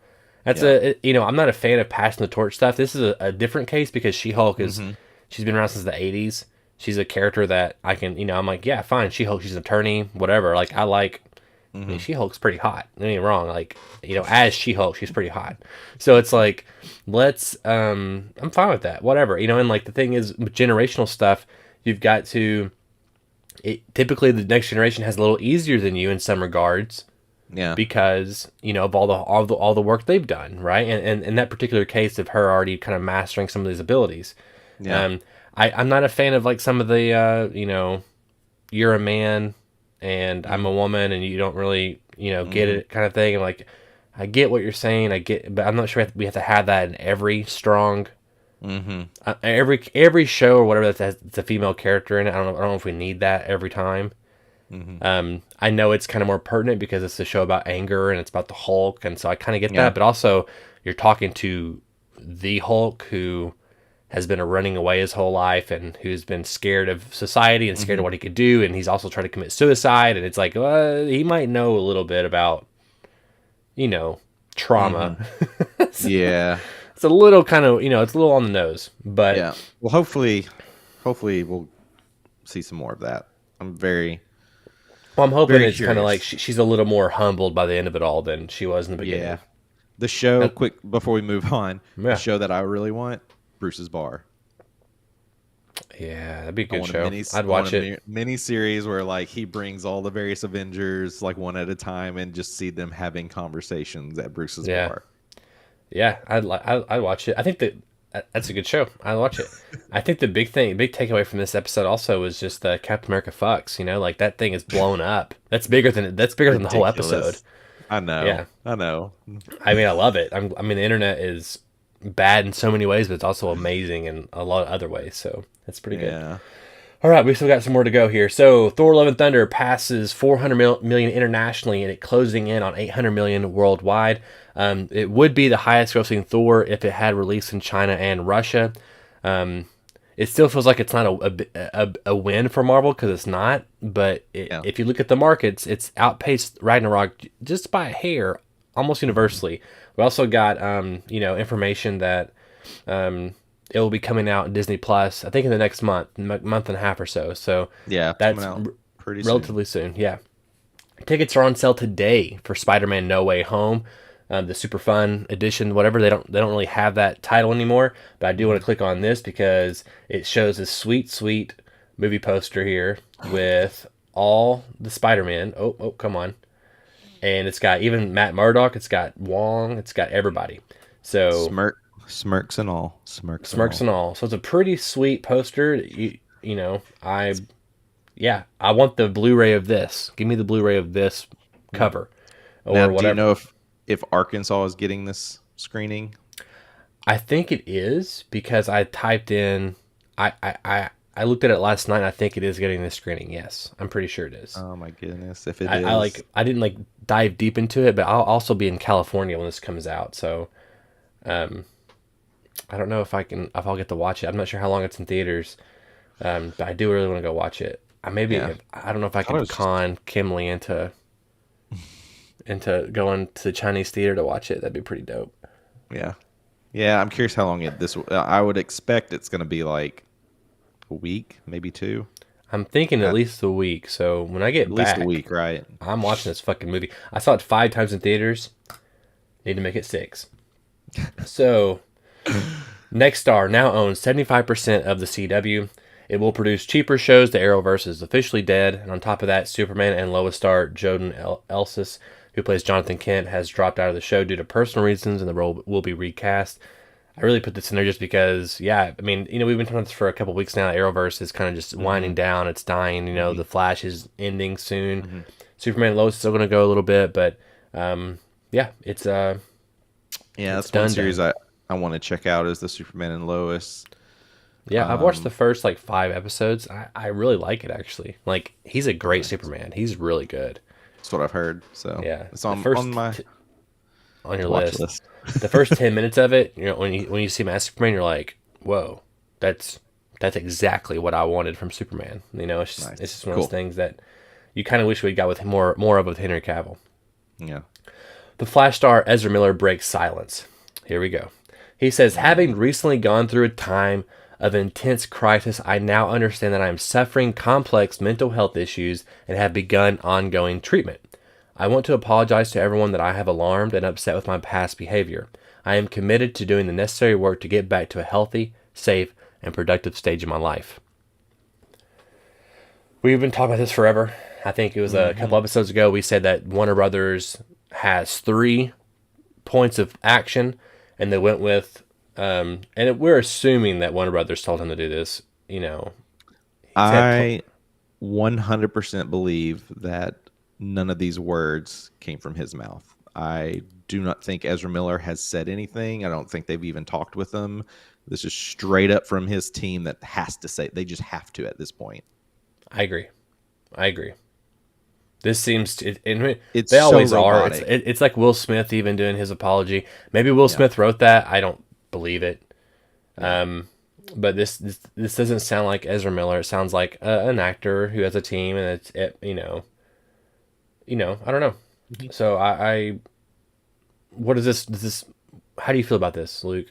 Speaker 2: Yeah.
Speaker 1: I'm not a fan of passing the torch stuff. This is a different case because She Hulk
Speaker 2: Hmm.
Speaker 1: she's been around since the 80s. She's a character that I can, I'm like, yeah, fine. She Hulk, she's an attorney, whatever. Like, I mean,
Speaker 2: Hmm.
Speaker 1: She Hulk's pretty hot. Don't get me wrong. Like, as She Hulk, she's pretty hot. So it's like, I'm fine with that. Whatever. And like the thing is, with generational stuff, you've got to, typically the next generation has a little easier than you in some regards
Speaker 2: Yeah.
Speaker 1: because of all the work they've done, right? And in that particular case of her already kind of mastering some of these abilities.
Speaker 2: Yeah.
Speaker 1: um I'm not a fan of like some of the you're a man and I'm
Speaker 2: Hmm.
Speaker 1: a woman and you don't really get
Speaker 2: Hmm.
Speaker 1: it kind of thing. And like, I get what you're saying, but I'm not sure we have to have that in every strong
Speaker 2: Hmm.
Speaker 1: every show or whatever that has it's a female character in it. I don't know if we need that every time.
Speaker 2: Hmm.
Speaker 1: I know it's kind of more pertinent because it's a show about anger and it's about the Hulk, and so I kind of get
Speaker 2: Yeah.
Speaker 1: that. But also, you're talking to the Hulk who has been running away his whole life and who's been scared of society and scared of
Speaker 2: Hmm.
Speaker 1: what he could do, and he's also tried to commit suicide. And it's like, he might know a little bit about you know trauma.
Speaker 2: Hmm. Yeah.
Speaker 1: It's a little kind of it's a little on the nose, but
Speaker 2: Yeah. Well, hopefully we'll see some more of that. I'm very,
Speaker 1: well, I'm hoping
Speaker 2: very
Speaker 1: it's kind of like
Speaker 2: curious.
Speaker 1: she's a little more humbled by the end of it all than she was in the
Speaker 2: Yeah.
Speaker 1: beginning.
Speaker 2: The show,
Speaker 1: Uh,
Speaker 2: quick before we move on, the
Speaker 1: yeah.
Speaker 2: show that I really want, Bruce's Bar.
Speaker 1: Yeah, that'd be a
Speaker 2: I
Speaker 1: good
Speaker 2: want a
Speaker 1: show.
Speaker 2: mini,
Speaker 1: I'd
Speaker 2: I want a
Speaker 1: watch it.
Speaker 2: mini series where like he brings all the various Avengers like one at a time and just see them having conversations at Bruce's
Speaker 1: Yeah,
Speaker 2: bar.
Speaker 1: yeah, I'd watch it. I think that's a good show. I'd watch it. I think the big takeaway from this episode also was just the Captain America fucks. Like that thing is blown up. That's bigger than the whole episode.
Speaker 2: Ridiculous. I know.
Speaker 1: Yeah,
Speaker 2: I know.
Speaker 1: I mean I love it. I mean the internet is bad in so many ways, but it's also amazing in a lot of other ways. So that's pretty good.
Speaker 2: Yeah.
Speaker 1: All right, we still got some more to go here. So, Thor: Love and Thunder passes 400 million internationally, and it closing in on 800 million worldwide. It would be the highest-grossing Thor if it had released in China and Russia. It still feels like it's not a win for Marvel because it's not. But
Speaker 2: Yeah.
Speaker 1: if you look at the markets, it's outpaced Ragnarok just by a hair, almost universally. We also got information that it will be coming out in Disney Plus, I think in the next month and a half or so. So
Speaker 2: Yeah. It's coming
Speaker 1: that's
Speaker 2: out pretty soon.
Speaker 1: relatively soon. Yeah, tickets are on sale today for Spider-Man: No Way Home, the super fun edition. Whatever, they don't really have that title anymore. But I do want to
Speaker 2: Hmm.
Speaker 1: click on this because it shows this sweet movie poster here with all the Spider-Man. Oh, come on! And it's got even Matt Murdock. It's got Wong. It's got everybody. So
Speaker 2: Smirks and all. Smirks and
Speaker 1: smirks
Speaker 2: all.
Speaker 1: and all. So it's a pretty sweet poster. I want the Blu-ray of this. Give me the Blu-ray of this
Speaker 2: Yeah.
Speaker 1: cover
Speaker 2: Now,
Speaker 1: or
Speaker 2: do you
Speaker 1: whatever.
Speaker 2: know if Arkansas is getting this screening?
Speaker 1: I think it is because I typed in. I looked at it last night. And I think it is getting this screening. Yes, I'm pretty sure it is.
Speaker 2: Oh my goodness, if it
Speaker 1: I
Speaker 2: is.
Speaker 1: like. I didn't like dive deep into it, but I'll also be in California when this comes out. So um, I don't know if I'll get to watch it. I'm not sure how long it's in theaters. But I do really want to go watch it.
Speaker 2: Yeah.
Speaker 1: I don't know if I
Speaker 2: I thought it
Speaker 1: can
Speaker 2: was just
Speaker 1: con Kimley into going to the Chinese theater to watch it. That'd be pretty dope.
Speaker 2: yeah. Yeah, I'm curious how long I would expect it's going to be like a week, maybe two.
Speaker 1: I'm thinking at
Speaker 2: At,
Speaker 1: least a week. So when I
Speaker 2: at
Speaker 1: get
Speaker 2: least a
Speaker 1: back,
Speaker 2: week, right?
Speaker 1: I'm watching this fucking movie. I saw it 5 times in theaters. Need to make it 6. So Next Star now owns 75% of the CW. It will produce cheaper shows. The Arrowverse is officially dead. And on top of that, Superman and Lois star Jodan Elsis, who plays Jonathan Kent, has dropped out of the show due to personal reasons, and the role will be recast. I really put this in there just because, yeah, I mean, we've been talking about this for a couple weeks now. Arrowverse is kind of just winding
Speaker 2: Hmm.
Speaker 1: down. It's dying.
Speaker 2: Hmm.
Speaker 1: The Flash is ending soon.
Speaker 2: Hmm.
Speaker 1: Superman and Lois is still going to go a little bit, but yeah,
Speaker 2: Yeah,
Speaker 1: it's
Speaker 2: that's one
Speaker 1: done
Speaker 2: series
Speaker 1: done.
Speaker 2: I want to check out is the Superman and Lois.
Speaker 1: Yeah, I've watched the
Speaker 2: Um,
Speaker 1: first like 5 episodes. I really like it actually. Like he's a great
Speaker 2: nice.
Speaker 1: Superman. He's really good.
Speaker 2: That's what I've heard. So
Speaker 1: Yeah,
Speaker 2: it's
Speaker 1: the
Speaker 2: on
Speaker 1: first
Speaker 2: my
Speaker 1: on your
Speaker 2: watch
Speaker 1: list,
Speaker 2: list.
Speaker 1: the first 10 minutes of it, when you see him as Superman, you're like, whoa, that's that's exactly what I wanted from Superman. It's
Speaker 2: Nice.
Speaker 1: just one of those
Speaker 2: Cool.
Speaker 1: things that you kind of wish we'd got with more of with Henry Cavill.
Speaker 2: Yeah.
Speaker 1: The Flash star Ezra Miller breaks silence. Here we go. He says, having recently gone through a time of intense crisis, I now understand that I am suffering complex mental health issues and have begun ongoing treatment. I want to apologize to everyone that I have alarmed and upset with my past behavior. I am committed to doing the necessary work to get back to a healthy, safe, and productive stage of my life. We've been talking about this forever. I think it was a
Speaker 2: Hmm.
Speaker 1: couple episodes ago. We said that Warner Brothers has 3 points of action, and they went with, we're assuming that Warner Brothers told him to do this. He's had,
Speaker 2: I 100% believe that none of these words came from his mouth. I do not think Ezra Miller has said anything. I don't think they've even talked with him. This is straight up from his team that has to say, they just have to at this point.
Speaker 1: I agree. I agree. This seems to, and
Speaker 2: It's
Speaker 1: they
Speaker 2: so
Speaker 1: always are. It's
Speaker 2: robotic.
Speaker 1: it, it's like Will Smith even doing his apology. Maybe Will
Speaker 2: Yeah.
Speaker 1: Smith wrote that. I don't believe it.
Speaker 2: Yeah.
Speaker 1: But this doesn't sound like Ezra Miller. It sounds like an actor who has a team, and I don't know.
Speaker 2: Mhm.
Speaker 1: So what is this? Does this? How do you feel about this, Luke?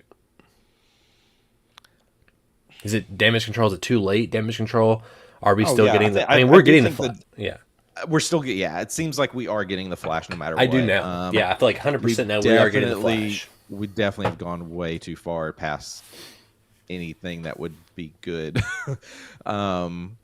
Speaker 1: Is it damage control? Is it too late? Damage control? Are we
Speaker 2: Oh
Speaker 1: still
Speaker 2: yeah,
Speaker 1: getting the? I mean,
Speaker 2: I
Speaker 1: we're
Speaker 2: do
Speaker 1: getting the
Speaker 2: think
Speaker 1: flat.
Speaker 2: that
Speaker 1: Yeah,
Speaker 2: we're still yeah. It seems like we are getting the Flash no matter
Speaker 1: I do
Speaker 2: what.
Speaker 1: know. Yeah, I feel like
Speaker 2: We
Speaker 1: 100% now we are getting the
Speaker 2: definitely
Speaker 1: Flash.
Speaker 2: we definitely have gone way too far past anything that would be good. um,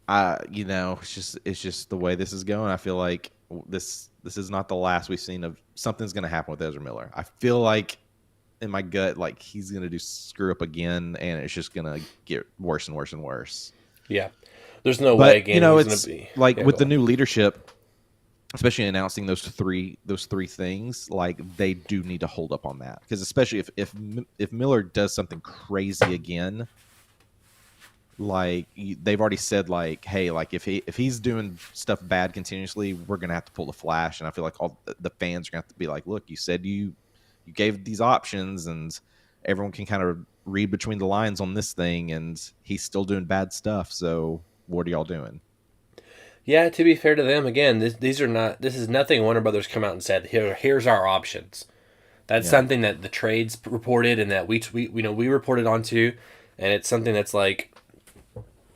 Speaker 2: it's just the way this is going. I feel like this is not the last we've seen of something's going to happen with Ezra Miller. I feel like in my gut, like he's going to do screw up again, and it's just going to get worse and worse and worse.
Speaker 1: Yeah, there's no way
Speaker 2: But
Speaker 1: again he's gonna
Speaker 2: it's
Speaker 1: be.
Speaker 2: like
Speaker 1: Yeah,
Speaker 2: with
Speaker 1: go
Speaker 2: the
Speaker 1: on.
Speaker 2: new leadership, especially announcing those three things, like they do need to hold up on that because especially if Miller does something crazy again, like they've already said like, hey, like if he's doing stuff bad continuously, we're gonna have to pull the Flash, and I feel like all the fans are gonna have to be like, look, you said you gave these options, and everyone can kind of read between the lines on this thing, and he's still doing bad stuff. So what are y'all doing?
Speaker 1: Yeah, to be fair to them, again, these are not. This is nothing Warner Brothers come out and said. Here's our options. That's
Speaker 2: Yeah.
Speaker 1: something that the trades reported and that we reported onto, and it's something that's like,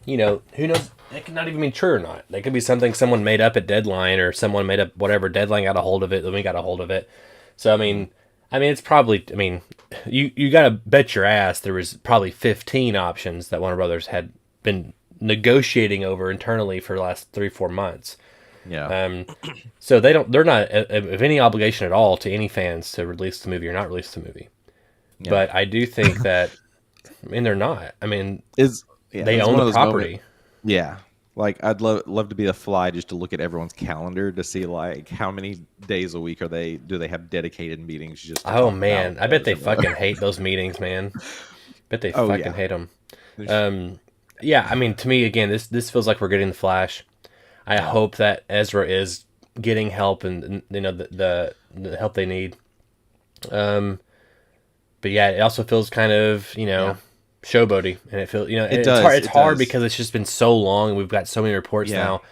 Speaker 1: who knows? It could not even be true or not. That could be something someone made up at deadline, or someone made up whatever deadline got a hold of it. Then we got a hold of it. So
Speaker 2: Hmm.
Speaker 1: I mean, it's probably. I mean, you got to bet your ass there was probably 15 options that Warner Brothers had been negotiating over internally for the last 3-4 months.
Speaker 2: Yeah.
Speaker 1: Um, so they're not of any obligation at all to any fans to release the movie or not release the movie.
Speaker 2: Yeah.
Speaker 1: But I do think that, I mean, they're not. I mean,
Speaker 2: Is yeah,
Speaker 1: they
Speaker 2: it's
Speaker 1: own
Speaker 2: one
Speaker 1: the
Speaker 2: of those moments.
Speaker 1: property.
Speaker 2: Yeah. Like I'd love to be a fly just to look at everyone's calendar to see like how many days a week do they have dedicated meetings just to
Speaker 1: Oh
Speaker 2: talk about
Speaker 1: man, I bet they
Speaker 2: Ezra Miller.
Speaker 1: fucking hate those meetings, man. Bet they
Speaker 2: Oh
Speaker 1: fucking
Speaker 2: yeah.
Speaker 1: hate them.
Speaker 2: There's,
Speaker 1: Um, yeah, I mean, to me, again, this feels like we're getting the Flash. I
Speaker 2: yeah.
Speaker 1: hope that Ezra is getting help and the help they need. Um, but yeah, it also feels kind of
Speaker 2: Yeah.
Speaker 1: showboaty, and it feels
Speaker 2: It
Speaker 1: it's hard.
Speaker 2: does.
Speaker 1: It's
Speaker 2: It
Speaker 1: hard
Speaker 2: does.
Speaker 1: because it's just been so long, and we've got so many reports
Speaker 2: Yeah.
Speaker 1: now.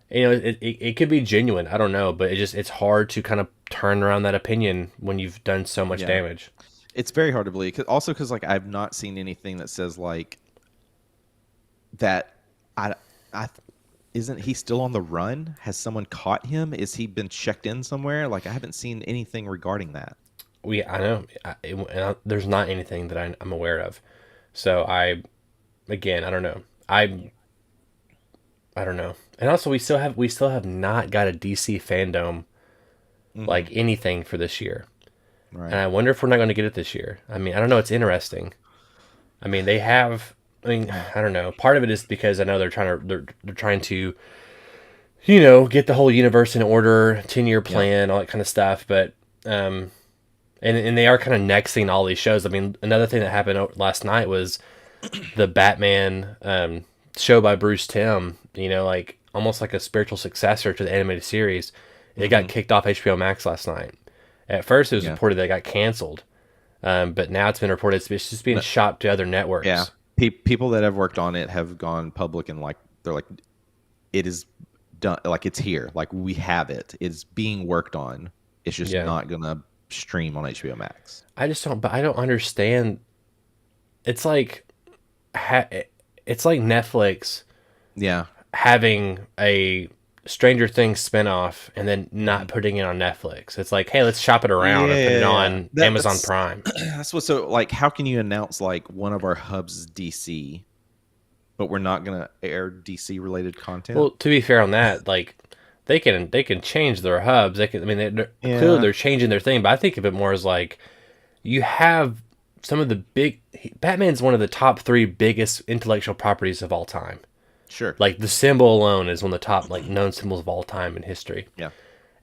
Speaker 1: It could be genuine. I don't know, but it's hard to kind of turn around that opinion when you've done so much
Speaker 2: Yeah.
Speaker 1: damage.
Speaker 2: It's very hard to believe. Also, because like I've not seen anything that says like that. I isn't he still on the run? Has someone caught him? Is he been checked in somewhere? Like I haven't seen anything regarding that.
Speaker 1: I know there's not anything that I'm aware of. So again, I don't know. I don't know. And also, we still have not got a DC fandom
Speaker 2: Hmm.
Speaker 1: like anything for this year. and
Speaker 2: Right.
Speaker 1: I wonder if we're not going to get it this year. I mean, I don't know. It's interesting. I mean, they have. I mean, I don't know. Part of it is because I know they're trying to get the whole universe in order, 10-year
Speaker 2: Yeah.
Speaker 1: plan, all that kind of stuff. But and they are kind of nexting all these shows. I mean, another thing that happened last night was the Batman show by Bruce Timm. Like almost like a spiritual successor to the animated series. It got
Speaker 2: Hmm.
Speaker 1: kicked off HBO Max last night. At first, it was
Speaker 2: Yeah.
Speaker 1: reported that it got canceled, but now it's been reported it's just being
Speaker 2: No,
Speaker 1: shopped to other
Speaker 2: yeah.
Speaker 1: networks.
Speaker 2: People that have worked on it have gone public and like they're like it is done, like it's here, like we have it. It's being worked on. It's just
Speaker 1: Yeah,
Speaker 2: not gonna stream on HBO Max.
Speaker 1: I just don't. But I don't understand. It's like it's like Netflix
Speaker 2: Yeah.
Speaker 1: having a Stranger Things spinoff and then not
Speaker 2: Mhm.
Speaker 1: putting it on Netflix. It's like, hey, let's shop it around and put it
Speaker 2: Yeah.
Speaker 1: on Amazon
Speaker 2: That's
Speaker 1: Prime.
Speaker 2: that's what. So like, how can you announce like one of our hubs is DC, but we're not gonna air DC related content?
Speaker 1: Well, to be fair on that, like they can change their hubs. They can. I mean, clearly
Speaker 2: Yeah.
Speaker 1: they're changing their thing, but I think of it more as like you have some of the big. Batman's one of the top three biggest intellectual properties of all time.
Speaker 2: Sure.
Speaker 1: Like the symbol alone is one of the top like known symbols of all time in history.
Speaker 2: Yeah.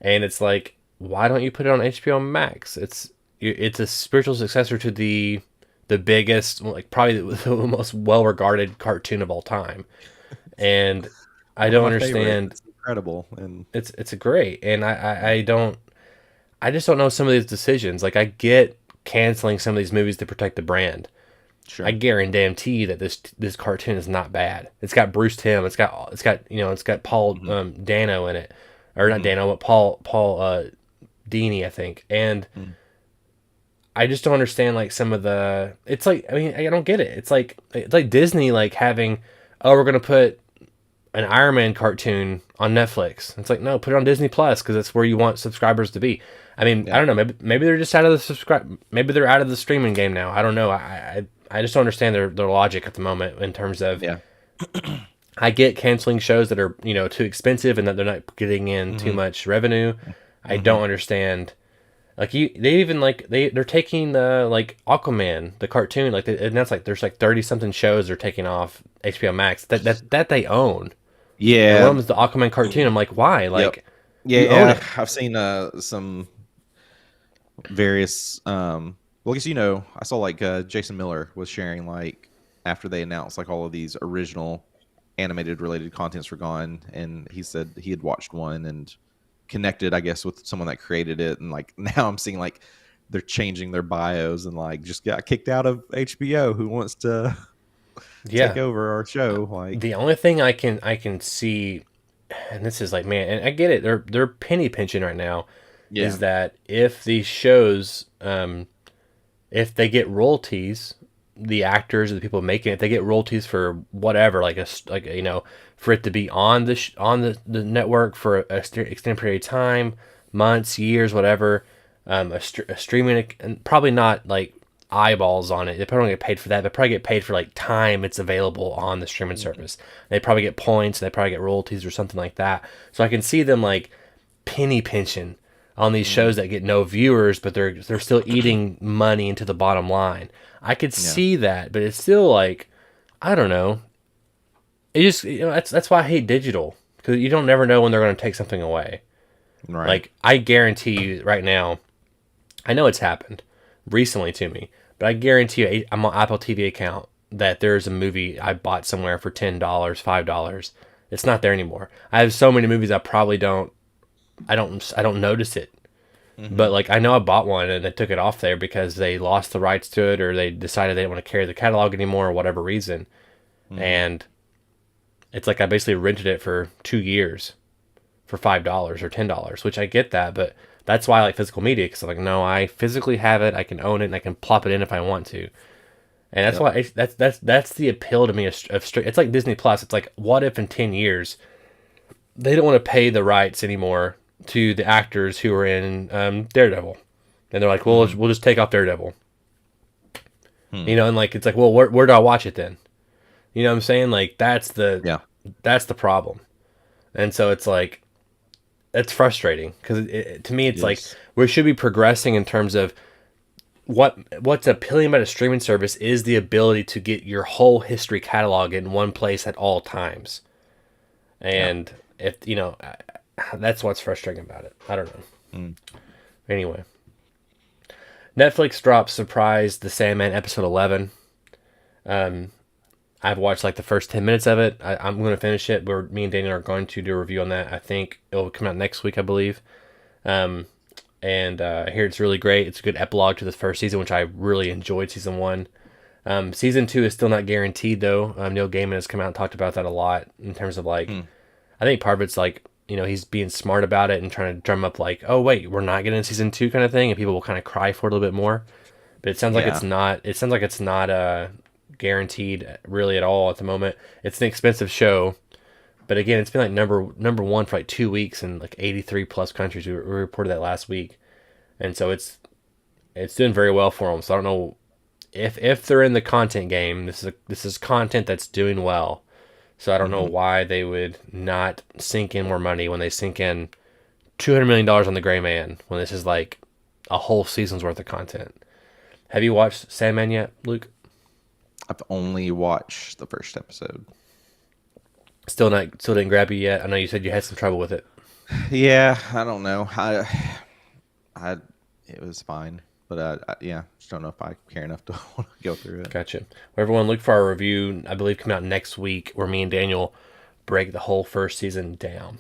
Speaker 1: And it's like, why don't you put it on HBO Max? It's a spiritual successor to the biggest, like probably the most well regarded cartoon of all time. And I
Speaker 2: One of
Speaker 1: don't
Speaker 2: my favorites.
Speaker 1: understand.
Speaker 2: It's incredible. And
Speaker 1: It's a great, and I don't. I just don't know some of these decisions. Like I get canceling some of these movies to protect the brand. I
Speaker 2: sure.
Speaker 1: guarantee you that this cartoon is not bad. It's got Bruce Timm. It's got Paul
Speaker 2: Hmm.
Speaker 1: Dano in it, or not
Speaker 2: Hmm.
Speaker 1: Dano, but Paul Dini, I think. And
Speaker 2: Hmm.
Speaker 1: I just don't understand like some of the. It's like I mean I don't get it. It's like Disney like having, oh, we're gonna put an Iron Man cartoon on Netflix. It's like, no, put it on Disney Plus because that's where you want subscribers to be. I mean, I
Speaker 2: Yeah.
Speaker 1: don't know. Maybe they're just out of the subscribe. Maybe they're out of the streaming game now. I don't know. I just don't understand their logic at the moment in terms of.
Speaker 2: Yeah.
Speaker 1: I get canceling shows that are too expensive and that they're not getting in too
Speaker 2: Hmm.
Speaker 1: much revenue. I
Speaker 2: Hmm.
Speaker 1: don't understand. Like they even like they're taking the like Aquaman the cartoon and that's like there's like 30 something shows they're taking off HBO Max that they own. And one
Speaker 2: Yeah.
Speaker 1: of them is the Aquaman cartoon. I'm like, why?
Speaker 2: Yep.
Speaker 1: Like,
Speaker 2: Yeah.
Speaker 1: you own
Speaker 2: Yeah.
Speaker 1: it.
Speaker 2: I've seen some various well, I guess I saw like Jason Miller was sharing like after they announced like all of these original animated related contents were gone, and he said he had watched one and connected, I guess, with someone that created it, and like now I'm seeing like they're changing their bios and like just got kicked out of HBO. Who wants to take
Speaker 1: Yeah.
Speaker 2: over our show? Like,
Speaker 1: The only thing I can see, and this is like, man, and I get it. They're penny pinching right now.
Speaker 2: yeah,
Speaker 1: Is that if these shows, if they get royalties, the actors or the people making it, they get royalties for whatever, for it to be on the network for extended period of time, months, years, whatever. A streaming and probably not like eyeballs on it. They probably don't get paid for that. They probably get paid for like time it's available on the streaming service. They probably get points. They probably get royalties or something like that. So I can see them like penny pinching on these
Speaker 2: mm,
Speaker 1: shows that get no viewers, but they're still eating money into the bottom line. I could
Speaker 2: yeah,
Speaker 1: see that, but it's still like I don't know. It just that's why I hate digital because you don't never know when they're going to take something away.
Speaker 2: right,
Speaker 1: Like I guarantee you right now, I know it's happened recently to me, but I guarantee you, I'm on Apple TV account that there's a movie I bought somewhere for $10, $5. It's not there anymore. I have so many movies I probably don't. I don't notice it.
Speaker 2: hmm,
Speaker 1: But like I know I bought one and they took it off there because they lost the rights to it or they decided they didn't want to carry the catalog anymore or whatever reason.
Speaker 2: hmm,
Speaker 1: And it's like I basically rented it for 2 years for $5 or $10, which I get that, but that's why I like physical media because I'm like, no, I physically have it, I can own it, and I can plop it in if I want to, and that's
Speaker 2: yep,
Speaker 1: why that's the appeal to me of straight. It's like Disney Plus. It's like, what if in 10 years they don't want to pay the rights anymore to the actors who are in Daredevil, and they're like, well,
Speaker 2: hmm,
Speaker 1: we'll just take off Daredevil,
Speaker 2: hmm,
Speaker 1: and like it's like, well, where do I watch it then? You know what I'm saying? Like
Speaker 2: yeah,
Speaker 1: that's the problem, and so it's like it's frustrating because to me it's like
Speaker 2: yes,
Speaker 1: we should be progressing in terms of what's appealing about a streaming service is the ability to get your whole history catalog in one place at all times.
Speaker 2: Yeah.
Speaker 1: And if that's what's frustrating about it. I don't know.
Speaker 2: Mm.
Speaker 1: Anyway, Netflix dropped Surprise the Sandman episode 11. Um, I've watched like the first 10 minutes of it. I'm going to finish it. Me and Daniel are going to do a review on that. I think it'll come out next week, I believe. Um, and I hear it's really great. It's a good epilogue to the first season, which I really enjoyed season one. Season two is still not guaranteed though. Neil Gaiman has come out and talked about that a lot in terms of like,
Speaker 2: Mm.
Speaker 1: I think part of it's like, he's being smart about it and trying to drum up like, oh wait, we're not getting season two kind of thing, and people will kind of cry for it a little bit more. But it sounds like
Speaker 2: Yeah.
Speaker 1: it's not. It sounds like it's not guaranteed really at all at the moment. It's an expensive show, but again, it's been like number one for like 2 weeks in like 83 plus countries. We reported that last week, and so it's doing very well for them. So I don't know if they're in the content game. This is content that's doing well. So I don't know
Speaker 2: Hmm.
Speaker 1: why they would not sink in more money when they sink in $200 million on the Gray Man when this is like a whole season's worth of content. Have you watched Sandman yet, Luke?
Speaker 2: I've only watched the first episode.
Speaker 1: Still didn't grab you yet. I know you said you had some trouble with it.
Speaker 2: Yeah, I don't know. I, it was fine, but yeah, just don't know if I care enough to want to go through it.
Speaker 1: Gotcha. Well, everyone, look for our review. I believe come out next week, where me and Daniel break the whole first season down.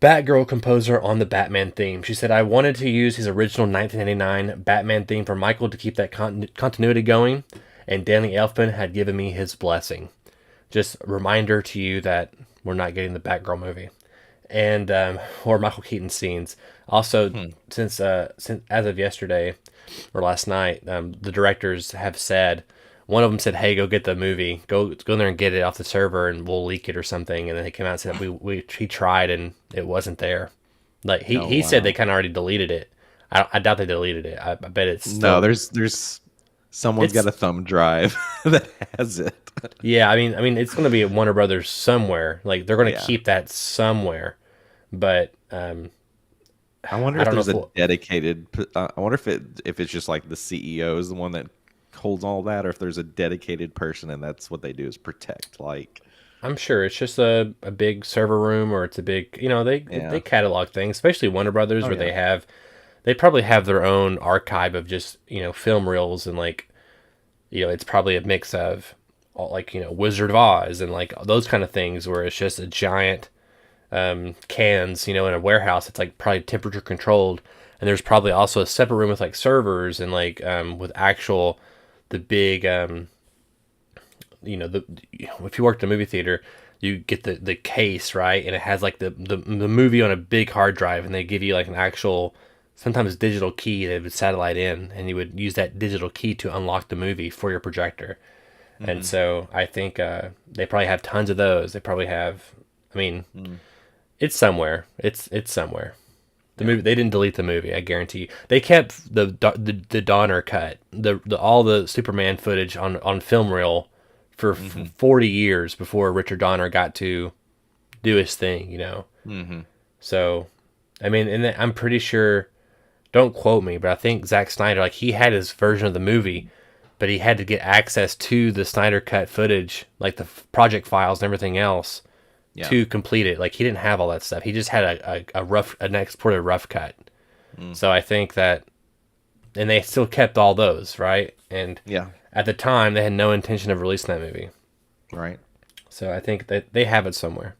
Speaker 1: Batgirl composer on the Batman theme. She said, I wanted to use his original 1989 Batman theme for Michael to keep that continuity going, and Danny Elfman had given me his blessing. Just a reminder to you that we're not getting the Batgirl movie. And or Michael Keaton scenes. Also,
Speaker 2: Hmm.
Speaker 1: since as of yesterday or last night, the directors have said, one of them said, "Hey, go get the movie. Go in there and get it off the server, and we'll leak it or something." And then he came out and said, he tried and it wasn't there. Like
Speaker 2: Oh
Speaker 1: he said they
Speaker 2: wow.
Speaker 1: kind of already deleted it. I doubt they deleted it. I bet it's
Speaker 2: No,
Speaker 1: still.
Speaker 2: there's someone's got
Speaker 1: It's
Speaker 2: a thumb drive that has it.
Speaker 1: Yeah. I mean, it's going to be at Warner Brothers somewhere. Like they're going to
Speaker 2: Yeah.
Speaker 1: keep that somewhere, but
Speaker 2: I wonder
Speaker 1: I
Speaker 2: if
Speaker 1: don't know
Speaker 2: there's
Speaker 1: if
Speaker 2: a
Speaker 1: we'll,
Speaker 2: dedicated. I wonder if it's just like the CEO is the one that holds all that, or if there's a dedicated person and that's what they do is protect. Like,
Speaker 1: I'm sure it's just a big server room, or it's a big, they
Speaker 2: yeah.
Speaker 1: catalog things, especially Warner Brothers,
Speaker 2: Oh
Speaker 1: where
Speaker 2: yeah.
Speaker 1: they probably have their own archive of just, film reels, and like, it's probably a mix of all, like, Wizard of Oz and like those kind of things, where it's just a giant cans, in a warehouse. It's like probably temperature controlled, and there's probably also a separate room with like servers and like with actual the big the if you work at a movie theater, you get the case, right, and it has like the movie on a big hard drive, and they give you like an actual, sometimes digital key they would satellite in, and you would use that digital key to unlock the movie for your projector. And
Speaker 2: Hmm.
Speaker 1: so I think they probably have tons of those. They probably have, I mean,
Speaker 2: Mm.
Speaker 1: it's somewhere. It's somewhere. The
Speaker 2: Yeah.
Speaker 1: movie, they didn't delete the movie. I guarantee you. They kept the Donner cut, the all the Superman footage on film reel for
Speaker 2: Hmm.
Speaker 1: 40 years before Richard Donner got to do his thing.
Speaker 2: Hmm.
Speaker 1: So, I mean, and I'm pretty sure. Don't quote me, but I think Zack Snyder, like, he had his version of the movie, but he had to get access to the Snyder cut footage, like the project files and everything else,
Speaker 2: Yeah.
Speaker 1: to complete it. Like he didn't have all that stuff. He just had an exported rough cut.
Speaker 2: Mm.
Speaker 1: So I think that, and they still kept all those, right? And
Speaker 2: Yeah.
Speaker 1: at the time, they had no intention of releasing that movie.
Speaker 2: Right.
Speaker 1: So I think that they have it somewhere.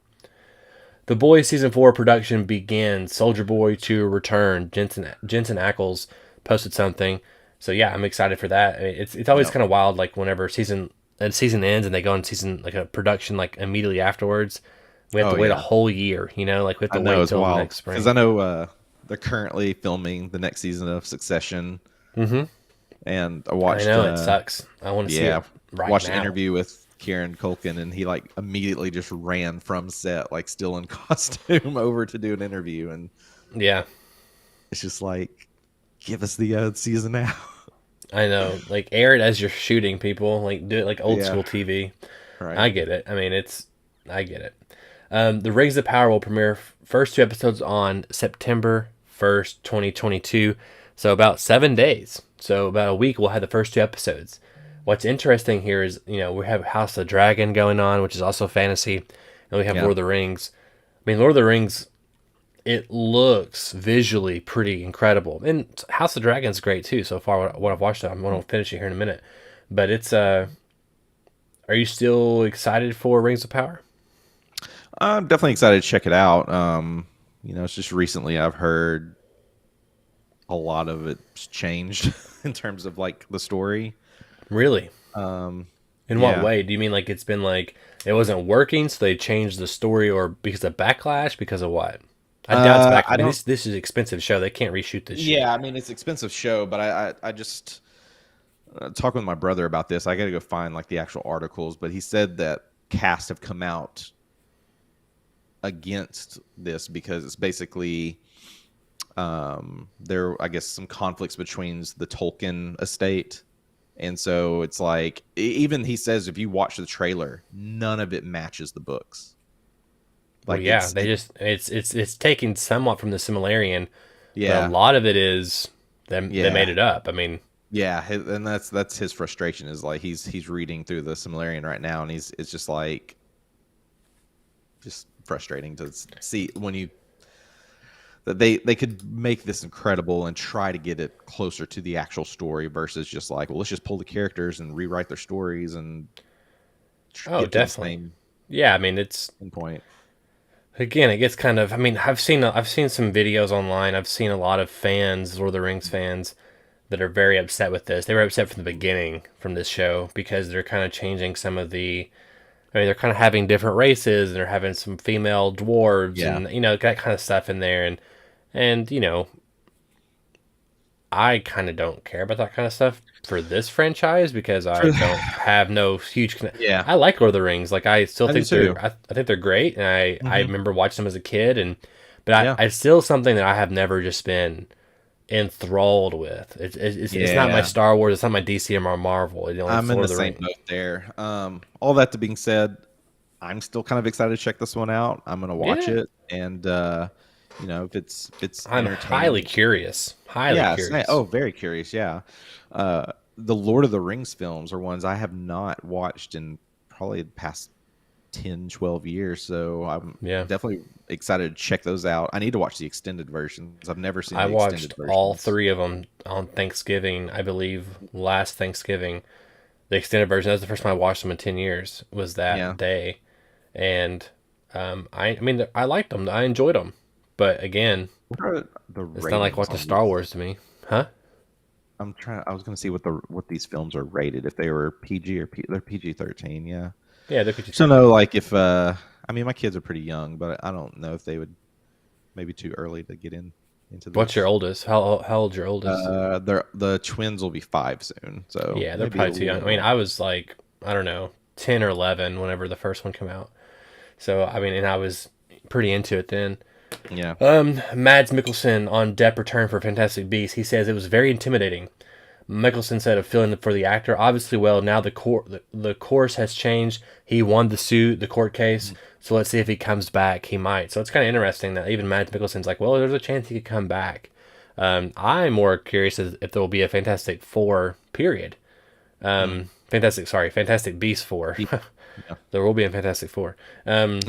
Speaker 1: The Boys season 4 production begins. Soldier Boy to return. Jensen Ackles posted something. So yeah, I'm excited for that. I mean, it's always
Speaker 2: Yep.
Speaker 1: kind of wild, like whenever season ends and they go on season, like a production, like immediately afterwards. We have
Speaker 2: Oh
Speaker 1: to wait a
Speaker 2: yeah.
Speaker 1: whole year, like we have
Speaker 2: I
Speaker 1: to
Speaker 2: know
Speaker 1: wait
Speaker 2: it's
Speaker 1: till
Speaker 2: wild
Speaker 1: next
Speaker 2: because I
Speaker 1: spring.
Speaker 2: know they're currently filming the next season of Succession,
Speaker 1: Mm-hmm.
Speaker 2: and I
Speaker 1: I
Speaker 2: watched
Speaker 1: know it sucks. I want to see
Speaker 2: yeah,
Speaker 1: it right
Speaker 2: watched an
Speaker 1: now.
Speaker 2: interview with Kieran Culkin, and he like immediately just ran from set, like still in costume, over to do an interview, and
Speaker 1: Yeah,
Speaker 2: it's just like, give us the season now.
Speaker 1: I know. Like air it as you're shooting, people. Like do it like old
Speaker 2: Yeah,
Speaker 1: school TV.
Speaker 2: right.
Speaker 1: I get it. I mean, I get it. The Rings of Power will premiere first two episodes on September 1st, 2022. So about 7 days. So about a week, we'll have the first two episodes. What's interesting here is, we have House of the Dragon going on, which is also fantasy, and we have
Speaker 2: Yeah.
Speaker 1: Lord of the Rings. I mean, Lord of the Rings, it looks visually pretty incredible, and House of the Dragon's great too. So far, what I've watched, I'm going to finish it here in a minute. But it's are you still excited for Rings of Power?
Speaker 2: I'm definitely excited to check it out. It's just recently I've heard a lot of it's changed in terms of like the story.
Speaker 1: Really?
Speaker 2: Um,
Speaker 1: In what
Speaker 2: yeah.
Speaker 1: way? Do you mean like it's been like it wasn't working, so they changed the story, or because of backlash? Because of what? I doubt it's back. I
Speaker 2: I
Speaker 1: mean,
Speaker 2: don't.
Speaker 1: this is an expensive show. They can't reshoot this shit.
Speaker 2: Yeah, I mean it's an expensive show, but I just talking with my brother about this. I got to go find like the actual articles, but he said that casts have come out against this because it's basically there I guess some conflicts between the Tolkien estate. And so it's like even he says if you watch the trailer, none of it matches the books.
Speaker 1: Well,
Speaker 2: Like
Speaker 1: yeah, they just it's taking somewhat from the Similarian, but a
Speaker 2: yeah,
Speaker 1: lot of it is them they
Speaker 2: yeah.
Speaker 1: made it up. I mean,
Speaker 2: Yeah, and that's his frustration is like he's reading through the Similarian right now and it's just like just frustrating to see when you that they could make this incredible and try to get it closer to the actual story versus just like, well, let's just pull the characters and rewrite their stories and
Speaker 1: oh,
Speaker 2: get to the
Speaker 1: definitely.
Speaker 2: same
Speaker 1: Yeah, I mean, it's
Speaker 2: point.
Speaker 1: again, it gets kind of. I mean, I've seen some videos online. I've seen a lot of fans, Lord of the Rings fans, that are very upset with this. They were upset from the beginning from this show because they're kind of changing some of the. I mean, they're kind of having different races and they're having some female dwarves
Speaker 2: Yeah.
Speaker 1: and that kind of stuff in there and I kind of don't care about that kind of stuff for this franchise because I don't have no huge.
Speaker 2: Yeah,
Speaker 1: I like Lord of the Rings. Like I still
Speaker 2: I do
Speaker 1: think
Speaker 2: too.
Speaker 1: I think they're great, and I
Speaker 2: Hmm.
Speaker 1: remember watching them as a kid, but
Speaker 2: Yeah.
Speaker 1: I still something that I have never just been enthralled with. It's not my
Speaker 2: Yeah.
Speaker 1: Star Wars. It's not my DC or my Marvel.
Speaker 2: I'm
Speaker 1: It's
Speaker 2: in
Speaker 1: Lord
Speaker 2: the
Speaker 1: of the
Speaker 2: same
Speaker 1: Rings.
Speaker 2: boat there. All that to being said, I'm still kind of excited to check this one out. I'm gonna watch
Speaker 1: Yeah,
Speaker 2: it, and if it's
Speaker 1: I'm highly
Speaker 2: entertaining,
Speaker 1: curious. Highly
Speaker 2: yeah.
Speaker 1: curious.
Speaker 2: Oh, very curious. Yeah. The Lord of the Rings films are ones I have not watched in probably the past 10, 12 years. So I'm
Speaker 1: Yeah.
Speaker 2: definitely excited to check those out. I need to watch the extended versions. I've never seen
Speaker 1: I
Speaker 2: the extended
Speaker 1: watched all
Speaker 2: versions.
Speaker 1: three of them on Thanksgiving, I believe, last Thanksgiving. The extended version. That was the first time I watched them in 10 years. Was
Speaker 2: Yeah.
Speaker 1: that day, and I mean, I liked them. I enjoyed them, but again,
Speaker 2: What are the
Speaker 1: it's not like
Speaker 2: ratings
Speaker 1: watching
Speaker 2: on
Speaker 1: Star
Speaker 2: these?
Speaker 1: Wars to me, huh?
Speaker 2: I was gonna see what these films are rated. If they were PG or they're PG-13. Yeah.
Speaker 1: Yeah, they're PG
Speaker 2: So no,
Speaker 1: 13.
Speaker 2: like if I mean my kids are pretty young, but I don't know if they would maybe too early to get into
Speaker 1: What's your
Speaker 2: this.
Speaker 1: oldest? How old's your oldest?
Speaker 2: The twins will be 5 soon, so
Speaker 1: Yeah, they're
Speaker 2: maybe a
Speaker 1: probably too young. I mean,
Speaker 2: little.
Speaker 1: I was like, I don't know, 10 or 11 whenever the first one came out. So I mean, and I was pretty into it then.
Speaker 2: Yeah.
Speaker 1: Mads Mikkelsen on Depp Return for Fantastic Beasts. He says it was very intimidating. Mickelson said of feeling for the actor. Obviously, well, now the course has changed. He won the suit, the court case. So let's see if he comes back. He might. So it's kind of interesting that even Mads Mikkelson's like, well, there's a chance he could come back. I'm more curious as if there will be a Fantastic Four period.
Speaker 2: Mm.
Speaker 1: Fantastic Beast four.
Speaker 2: Yeah. Yeah.
Speaker 1: There will be a Fantastic Four. And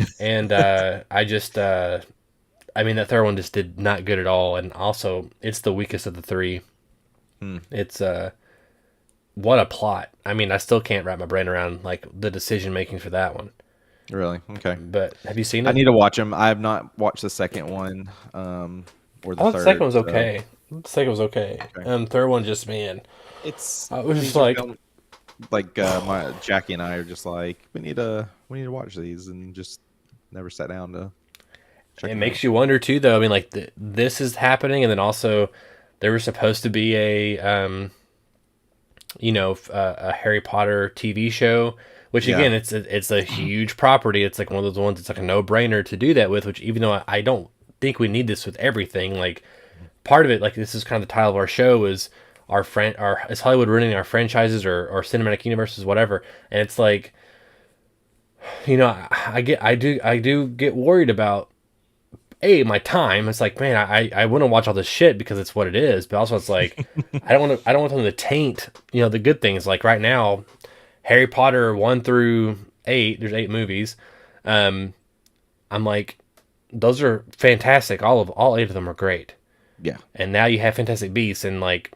Speaker 1: I just, I mean, that third one just did not good at all. And also, it's the weakest of the three.
Speaker 2: Mm.
Speaker 1: It's what a plot. I mean, I still can't wrap my brain around like the decision making for that one.
Speaker 2: Really? Okay.
Speaker 1: But have you seen
Speaker 2: I
Speaker 1: it?
Speaker 2: need to watch them. I have not watched the second one, or
Speaker 1: I
Speaker 2: the
Speaker 1: thought the second
Speaker 2: third.
Speaker 1: one was
Speaker 2: So
Speaker 1: okay. The second was okay.
Speaker 2: okay.
Speaker 1: Third one just man.
Speaker 2: It's
Speaker 1: I was just
Speaker 2: these are
Speaker 1: like,
Speaker 2: films like my Jackie and I are just like we need to watch these and just never sat down to check
Speaker 1: it
Speaker 2: them out.
Speaker 1: makes you wonder too, though. I mean, like this is happening, and then also there was supposed to be a Harry Potter TV show, which
Speaker 2: Yeah.
Speaker 1: again, it's a huge property. It's like one of those ones. It's like a no brainer to do that with. Which even though I don't think we need this with everything, like part of it, like this is kind of the title of our show is our is Hollywood ruining our franchises or cinematic universes, whatever. And it's like, I do get worried about my time. It's like, man, I want to watch all this shit because it's what it is, but also it's like I don't want them to taint, the good things. Like right now, Harry Potter 1 through 8, there's 8 movies. Um I'm like, those are fantastic. All 8 of them are great.
Speaker 2: Yeah.
Speaker 1: And now you have Fantastic Beasts, and like,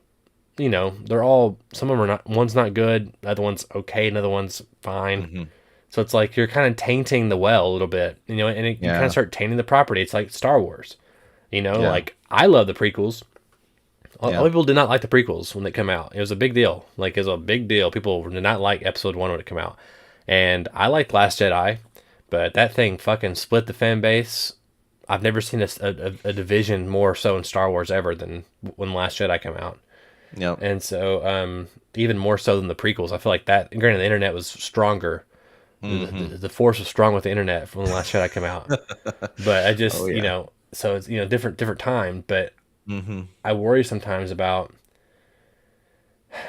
Speaker 1: they're all, some of them are not, one's not good, the other one's okay, another one's fine.
Speaker 2: Hmm.
Speaker 1: So it's like you're kind of tainting the well a little bit, you kind of
Speaker 2: Yeah.
Speaker 1: start tainting the property. It's like Star Wars,
Speaker 2: Yeah.
Speaker 1: like I love the prequels. A lot
Speaker 2: Yeah.
Speaker 1: of people did not like the prequels when they come out. It was a big deal. Like, it was a big deal. People did not like Episode 1 when it came out. And I liked Last Jedi, but that thing fucking split the fan base. I've never seen a division more so in Star Wars ever than when Last Jedi came out.
Speaker 2: Yep.
Speaker 1: And so, even more so than the prequels. I feel like that, granted, the internet was stronger.
Speaker 2: Hmm.
Speaker 1: The force was strong with the internet when the Last Jedi came out. But I
Speaker 2: Oh
Speaker 1: just,
Speaker 2: yeah.
Speaker 1: so it's, different time. But
Speaker 2: Hmm.
Speaker 1: I worry sometimes about,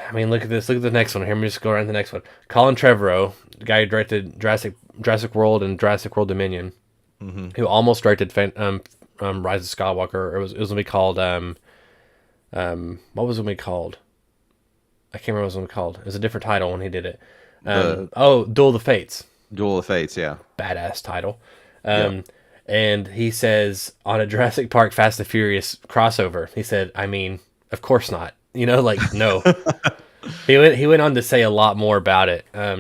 Speaker 1: I mean, look at this. Look at the next one. Here, let me just go around to the next one. Colin Trevorrow, the guy who directed Jurassic World and Jurassic World Dominion,
Speaker 2: Hmm.
Speaker 1: who almost directed Rise of Skywalker. It was gonna be called what was it gonna be called? I can't remember what it was gonna be called. It was a different title when he did it.
Speaker 2: The
Speaker 1: Duel of the Fates,
Speaker 2: Duel of Fates. Yeah.
Speaker 1: badass title.
Speaker 2: Yep.
Speaker 1: And he says on a Jurassic Park Fast and Furious crossover, he said, I mean, of course not. Like, no. He went on to say a lot more about it. I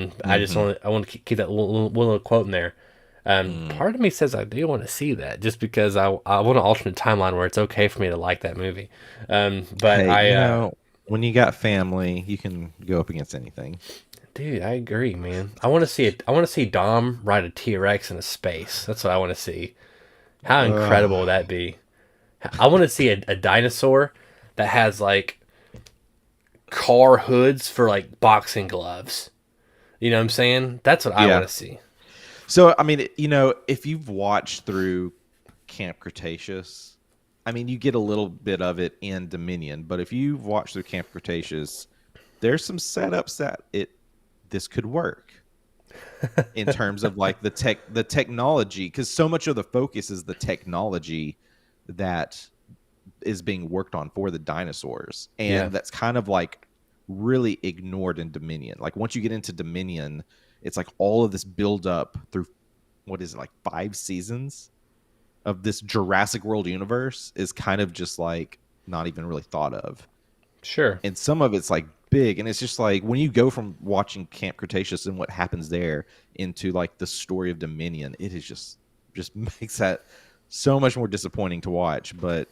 Speaker 1: want to keep that little quote in there.
Speaker 2: Mm.
Speaker 1: Part of me says I do want to see that just because I want an alternate timeline where it's okay for me to like that movie. But
Speaker 2: Hey,
Speaker 1: I
Speaker 2: when you got family, you can go up against anything.
Speaker 1: dude, I agree, man. I want to see it. I want to see Dom ride a T-Rex in a space. That's what I want to see. How incredible
Speaker 2: Ugh.
Speaker 1: would that be? I want to see a dinosaur that has like car hoods for like boxing gloves. You know what I'm saying? That's what I
Speaker 2: Yeah.
Speaker 1: want to see.
Speaker 2: So, I mean, if you've watched through Camp Cretaceous, I mean, you get a little bit of it in Dominion, but if you've watched through Camp Cretaceous, there's some setups that this could work in terms of like the technology, because so much of the focus is the technology that is being worked on for the dinosaurs,
Speaker 1: Yeah,
Speaker 2: and that's kind of like really ignored in Dominion. Like once you get into Dominion, it's like all of this build up through, what is it, like 5 seasons of this Jurassic World universe is kind of just like not even really thought of.
Speaker 1: sure.
Speaker 2: And some of it's like big, and it's just like when you go from watching Camp Cretaceous and what happens there into like the story of Dominion, it is just makes that so much more disappointing to watch. But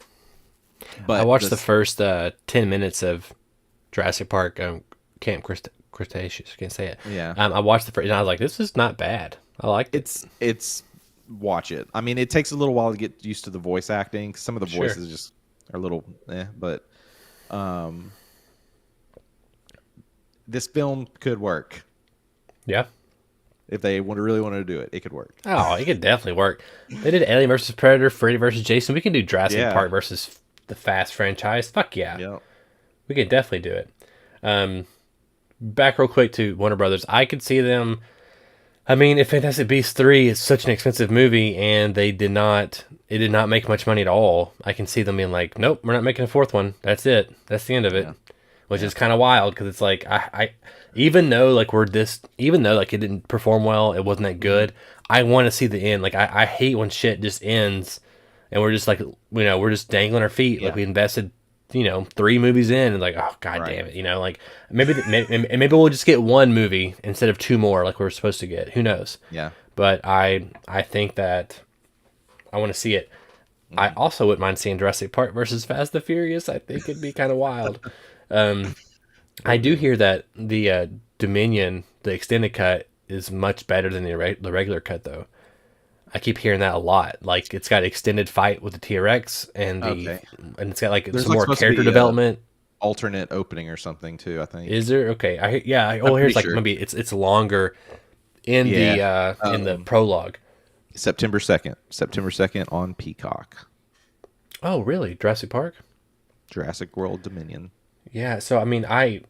Speaker 1: I
Speaker 2: but
Speaker 1: watched the
Speaker 2: this
Speaker 1: first 10 minutes of Jurassic Park Camp Cretaceous. I can't say it.
Speaker 2: yeah,
Speaker 1: I watched the first, and I was like, this is not bad. I liked it.
Speaker 2: it's watch it. I mean, it takes a little while to get used to the voice acting. Some of the
Speaker 1: Sure.
Speaker 2: voices just are a little but um this film could work
Speaker 1: Yeah.
Speaker 2: if they really wanted to do it. It could work.
Speaker 1: Oh, it could definitely work. They did Alien versus Predator, Freddy versus Jason. We can do Jurassic
Speaker 2: Yeah.
Speaker 1: Park versus the Fast franchise. Fuck yeah.
Speaker 2: Yeah.
Speaker 1: We could definitely do it. Back real quick to Warner Brothers. I could see them. I mean, if Fantastic Beasts 3 is such an expensive movie and it did not make much money at all, I can see them being like, nope, we're not making a fourth one. That's it. That's the end of it.
Speaker 2: Yeah.
Speaker 1: Which is kind of wild because it's like, even though like even though like it didn't perform well, it wasn't that good, I want to see the end. Like, I hate when shit just ends and we're just like, we're just dangling our feet. Like
Speaker 2: Yeah.
Speaker 1: we invested, 3 movies in and like, oh, god
Speaker 2: Right.
Speaker 1: damn it. Like maybe we'll just get one movie instead of 2 more like we are supposed to get. Who knows?
Speaker 2: Yeah.
Speaker 1: But I think that I want to see it. I
Speaker 2: Mhm.
Speaker 1: also wouldn't mind seeing Jurassic Park versus Fast and the Furious. I think it'd be kind of wild. I do hear that the Dominion, the extended cut, is much better than the regular cut, though. I keep hearing that a lot. Like it's got extended fight with the T-Rex
Speaker 2: Okay.
Speaker 1: and it's got like
Speaker 2: There's
Speaker 1: some
Speaker 2: like
Speaker 1: more
Speaker 2: supposed to
Speaker 1: character
Speaker 2: be a
Speaker 1: development.
Speaker 2: alternate opening or something too, I think.
Speaker 1: Is there? Okay.
Speaker 2: I'm
Speaker 1: Here's
Speaker 2: pretty
Speaker 1: like
Speaker 2: sure.
Speaker 1: maybe it's longer in
Speaker 2: Yeah.
Speaker 1: the prologue.
Speaker 2: September 2nd on Peacock.
Speaker 1: Oh, really? Jurassic Park?
Speaker 2: Jurassic World Dominion.
Speaker 1: Yeah, so I mean, I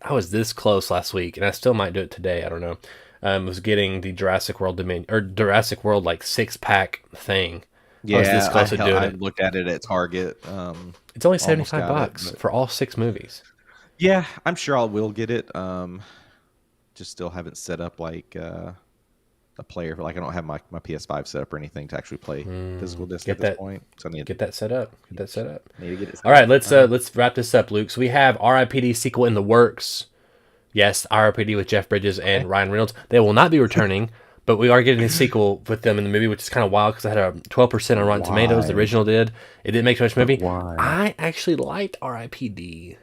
Speaker 1: was this close last week, and I still might do it today. I don't know. Was getting the Jurassic World Dominion or Jurassic World like 6-pack thing, I was this
Speaker 2: Yeah,
Speaker 1: close to doing
Speaker 2: I
Speaker 1: it.
Speaker 2: looked at it at Target.
Speaker 1: It's only
Speaker 2: Almost
Speaker 1: 75
Speaker 2: got it,
Speaker 1: bucks
Speaker 2: but
Speaker 1: for all 6 movies.
Speaker 2: yeah, I'm sure I will get it. Just still haven't set up like a player. Like I don't have my PS5 set up or anything to actually play physical disc at
Speaker 1: Get
Speaker 2: this
Speaker 1: that
Speaker 2: point. So
Speaker 1: get that set up. Get that set up.
Speaker 2: need to get it
Speaker 1: All
Speaker 2: set
Speaker 1: right,
Speaker 2: up. All right.
Speaker 1: let's wrap this up, Luke. So we have R.I.P.D. sequel in the works. Yes, R.I.P.D. with Jeff Bridges
Speaker 2: Okay.
Speaker 1: and Ryan Reynolds. They will not be returning, but we are getting a sequel with them in the movie, which is kind of wild because I had a 12% on Rotten Tomatoes. The
Speaker 2: Why?
Speaker 1: original did. It didn't make so much
Speaker 2: But
Speaker 1: movie.
Speaker 2: why?
Speaker 1: I actually liked R.I.P.D.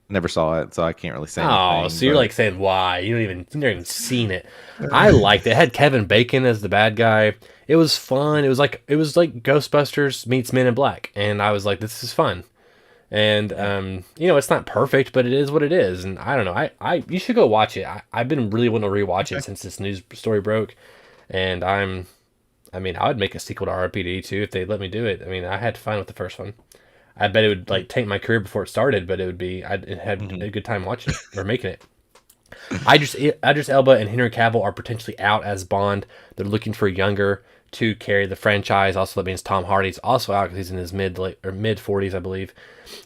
Speaker 2: Never saw it, so I can't really say
Speaker 1: Oh,
Speaker 2: anything.
Speaker 1: so you're
Speaker 2: But
Speaker 1: like saying why? You've never even seen it. I liked it. It had Kevin Bacon as the bad guy. It was fun. It was like Ghostbusters meets Men in Black, and I was like, this is fun. And
Speaker 2: yeah,
Speaker 1: it's not perfect, but it is what it is. And I don't know. You should go watch it. I've been really wanting to rewatch it
Speaker 2: okay.
Speaker 1: since this news story broke. And I mean, I would make a sequel to RPD too if they let me do it. I mean, I had fun with the first one. I bet it would like tank my career before it started, but I'd have
Speaker 2: Hmm.
Speaker 1: a good time watching it or making it. Idris Elba and Henry Cavill are potentially out as Bond. They're looking for younger to carry the franchise. Also, that means Tom Hardy's also out because he's in his mid 40s, I believe.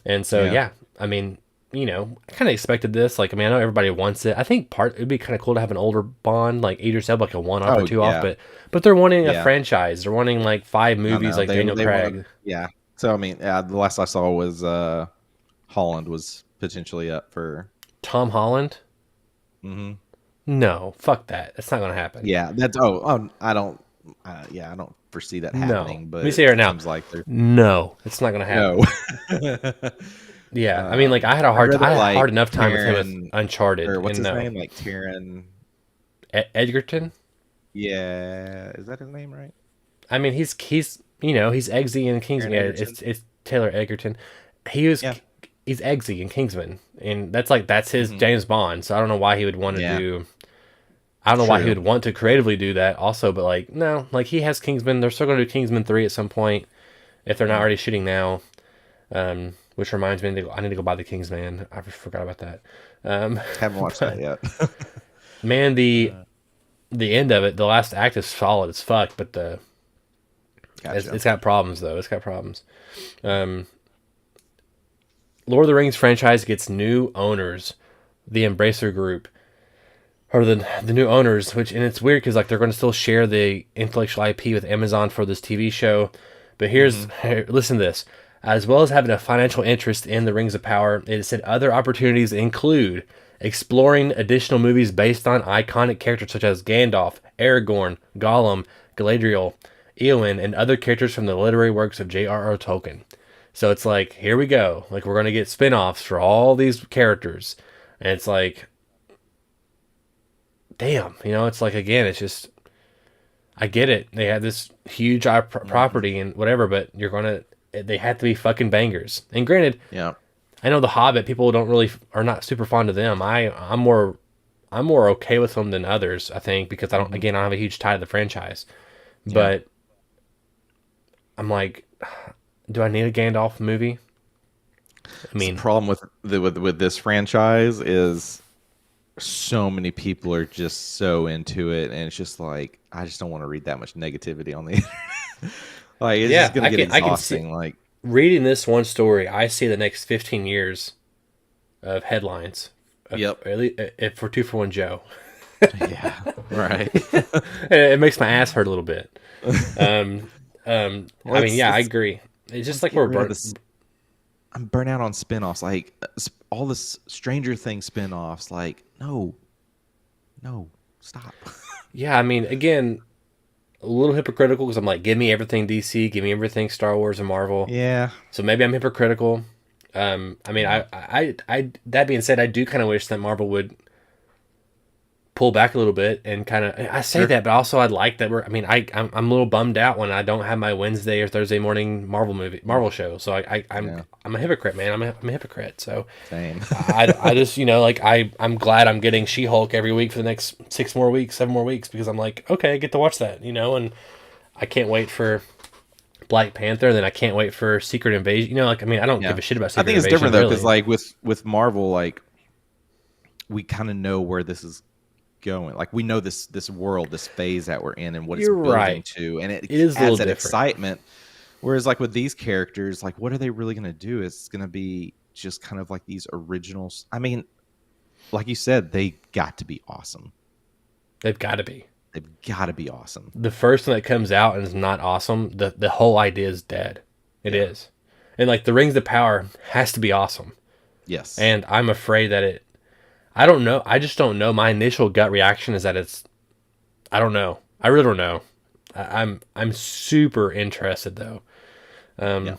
Speaker 1: And so,
Speaker 2: Yeah.
Speaker 1: yeah, I mean, I kind of expected this. Like, I mean, I know everybody wants it. I think it'd be kind of cool to have an older Bond, like Idris Elba, like a one off or
Speaker 2: Oh
Speaker 1: two off.
Speaker 2: yeah,
Speaker 1: But they're wanting a
Speaker 2: yeah.
Speaker 1: franchise. They're wanting like 5 movies,
Speaker 2: I know
Speaker 1: like Daniel
Speaker 2: they want to.
Speaker 1: Craig.
Speaker 2: Yeah. So I mean, yeah, the last I saw was Holland was potentially up for.
Speaker 1: Tom Holland?
Speaker 2: Hmm.
Speaker 1: No, fuck that. That's not gonna happen.
Speaker 2: Yeah, that's I don't. Yeah, I don't foresee that
Speaker 1: No.
Speaker 2: happening,
Speaker 1: Let me
Speaker 2: but
Speaker 1: say it right
Speaker 2: it
Speaker 1: now.
Speaker 2: seems like they're
Speaker 1: No, it's not gonna
Speaker 2: no.
Speaker 1: happen. Yeah, I mean, like
Speaker 2: I'd
Speaker 1: I
Speaker 2: rather
Speaker 1: had a
Speaker 2: like
Speaker 1: hard enough time with him with
Speaker 2: Taron
Speaker 1: Uncharted,
Speaker 2: or what's
Speaker 1: and
Speaker 2: his
Speaker 1: no,
Speaker 2: name, like Taron.
Speaker 1: Edgerton.
Speaker 2: Yeah, is that his name right?
Speaker 1: I mean, he's Eggsy in Kingsman.
Speaker 2: Taron
Speaker 1: Yeah,
Speaker 2: Egerton.
Speaker 1: it's Taylor Egerton. He was
Speaker 2: Yeah.
Speaker 1: he's Eggsy in Kingsman, and that's his
Speaker 2: Hmm.
Speaker 1: James Bond. So I don't know why he would want to
Speaker 2: Yeah.
Speaker 1: do. I don't know why he
Speaker 2: True.
Speaker 1: would want to creatively do that. Also, but like no, like he has Kingsman. They're still going to do Kingsman 3 at some point if they're not
Speaker 2: Mm.
Speaker 1: already shooting now. Which reminds me, I need to go buy the Kingsman. I forgot about that. Um,
Speaker 2: Haven't watched that
Speaker 1: but
Speaker 2: yet.
Speaker 1: man, the end of it, the last act is solid as fuck, but
Speaker 2: Gotcha.
Speaker 1: it's got problems though. It's got problems. Um, Lord of the Rings franchise gets new owners, the Embracer Group, or the new owners. And it's weird because like they're going to still share the intellectual IP with Amazon for this TV show. But
Speaker 2: Hmm.
Speaker 1: listen to this. As well as having a financial interest in the Rings of Power, it said other opportunities include exploring additional movies based on iconic characters such as Gandalf, Aragorn, Gollum, Galadriel, Eowyn, and other characters from the literary works of J.R.R. Tolkien. So it's like, here we go. Like, we're going to get spin offs for all these characters. And it's like, damn, it's like, again, it's just, I get it. They have this huge
Speaker 2: Hmm.
Speaker 1: property and whatever, but they have to be fucking bangers. And granted,
Speaker 2: Yeah.
Speaker 1: I know The Hobbit, people don't really, are not super fond of them. I'm more okay with them than others, I think, because
Speaker 2: Hmm.
Speaker 1: I don't have a huge tie to the franchise.
Speaker 2: Yeah.
Speaker 1: But I'm like, do I need a Gandalf movie? I
Speaker 2: So the
Speaker 1: mean,
Speaker 2: problem with with this franchise is so many people are just so into it, and it's just like I just don't want to read that much negativity on the internet. Like it's just
Speaker 1: yeah,
Speaker 2: gonna get
Speaker 1: I can see
Speaker 2: exhausting. Like
Speaker 1: reading this one story. I see the next 15 years of headlines,
Speaker 2: yep.
Speaker 1: at least, for Two for One Joe.
Speaker 2: Yeah. Right.
Speaker 1: It makes my ass hurt a little bit. Um, I mean, yeah, I
Speaker 2: Let's
Speaker 1: agree. It's just
Speaker 2: let's
Speaker 1: like
Speaker 2: get
Speaker 1: we're
Speaker 2: rid of
Speaker 1: burnt.
Speaker 2: this. I'm burnt out on spin-offs. Like all this Stranger Things spin-offs. Like no, no, stop.
Speaker 1: Yeah, I mean, again, a little hypocritical because I'm like, give me everything DC, give me everything Star Wars and Marvel.
Speaker 2: Yeah.
Speaker 1: So maybe I'm hypocritical. I mean,
Speaker 2: Yeah.
Speaker 1: that being said, I do kind of wish that Marvel would pull back a little bit and kind of. I say
Speaker 2: Sure.
Speaker 1: that, but also I'd like that we're. I mean, I'm a little bummed out when I don't have my Wednesday or Thursday morning Marvel show. So
Speaker 2: Yeah.
Speaker 1: I'm a hypocrite, man. I'm a hypocrite. So
Speaker 2: Same.
Speaker 1: I just like I'm glad I'm getting She-Hulk every week for the next 6 more weeks, 7 more weeks because I'm like, okay, I get to watch that, and I can't wait for Black Panther. Then I can't wait for Secret Invasion. Like I mean, I don't give
Speaker 2: Yeah.
Speaker 1: a shit about
Speaker 2: I
Speaker 1: Secret
Speaker 2: think it's
Speaker 1: Invasion
Speaker 2: different though, because
Speaker 1: really.
Speaker 2: like with Marvel, like we kind of know where this is going. Like we know this world, this phase that we're in, and what it's
Speaker 1: You're
Speaker 2: building
Speaker 1: right.
Speaker 2: to, and it
Speaker 1: It is a little
Speaker 2: adds that
Speaker 1: different.
Speaker 2: excitement. Whereas like with these characters, like what are they really going to do? It's going to be just kind of like these originals. I mean, like you said, they got to be awesome.
Speaker 1: They've got to be.
Speaker 2: They've got to be awesome.
Speaker 1: The first one that comes out and is not awesome, the whole idea is dead. It
Speaker 2: Yeah.
Speaker 1: is. And like the Rings of Power has to be awesome.
Speaker 2: Yes.
Speaker 1: And I'm afraid that I don't know. I just don't know. My initial gut reaction is that I don't know. I really don't know. I'm super interested though.
Speaker 2: Yeah.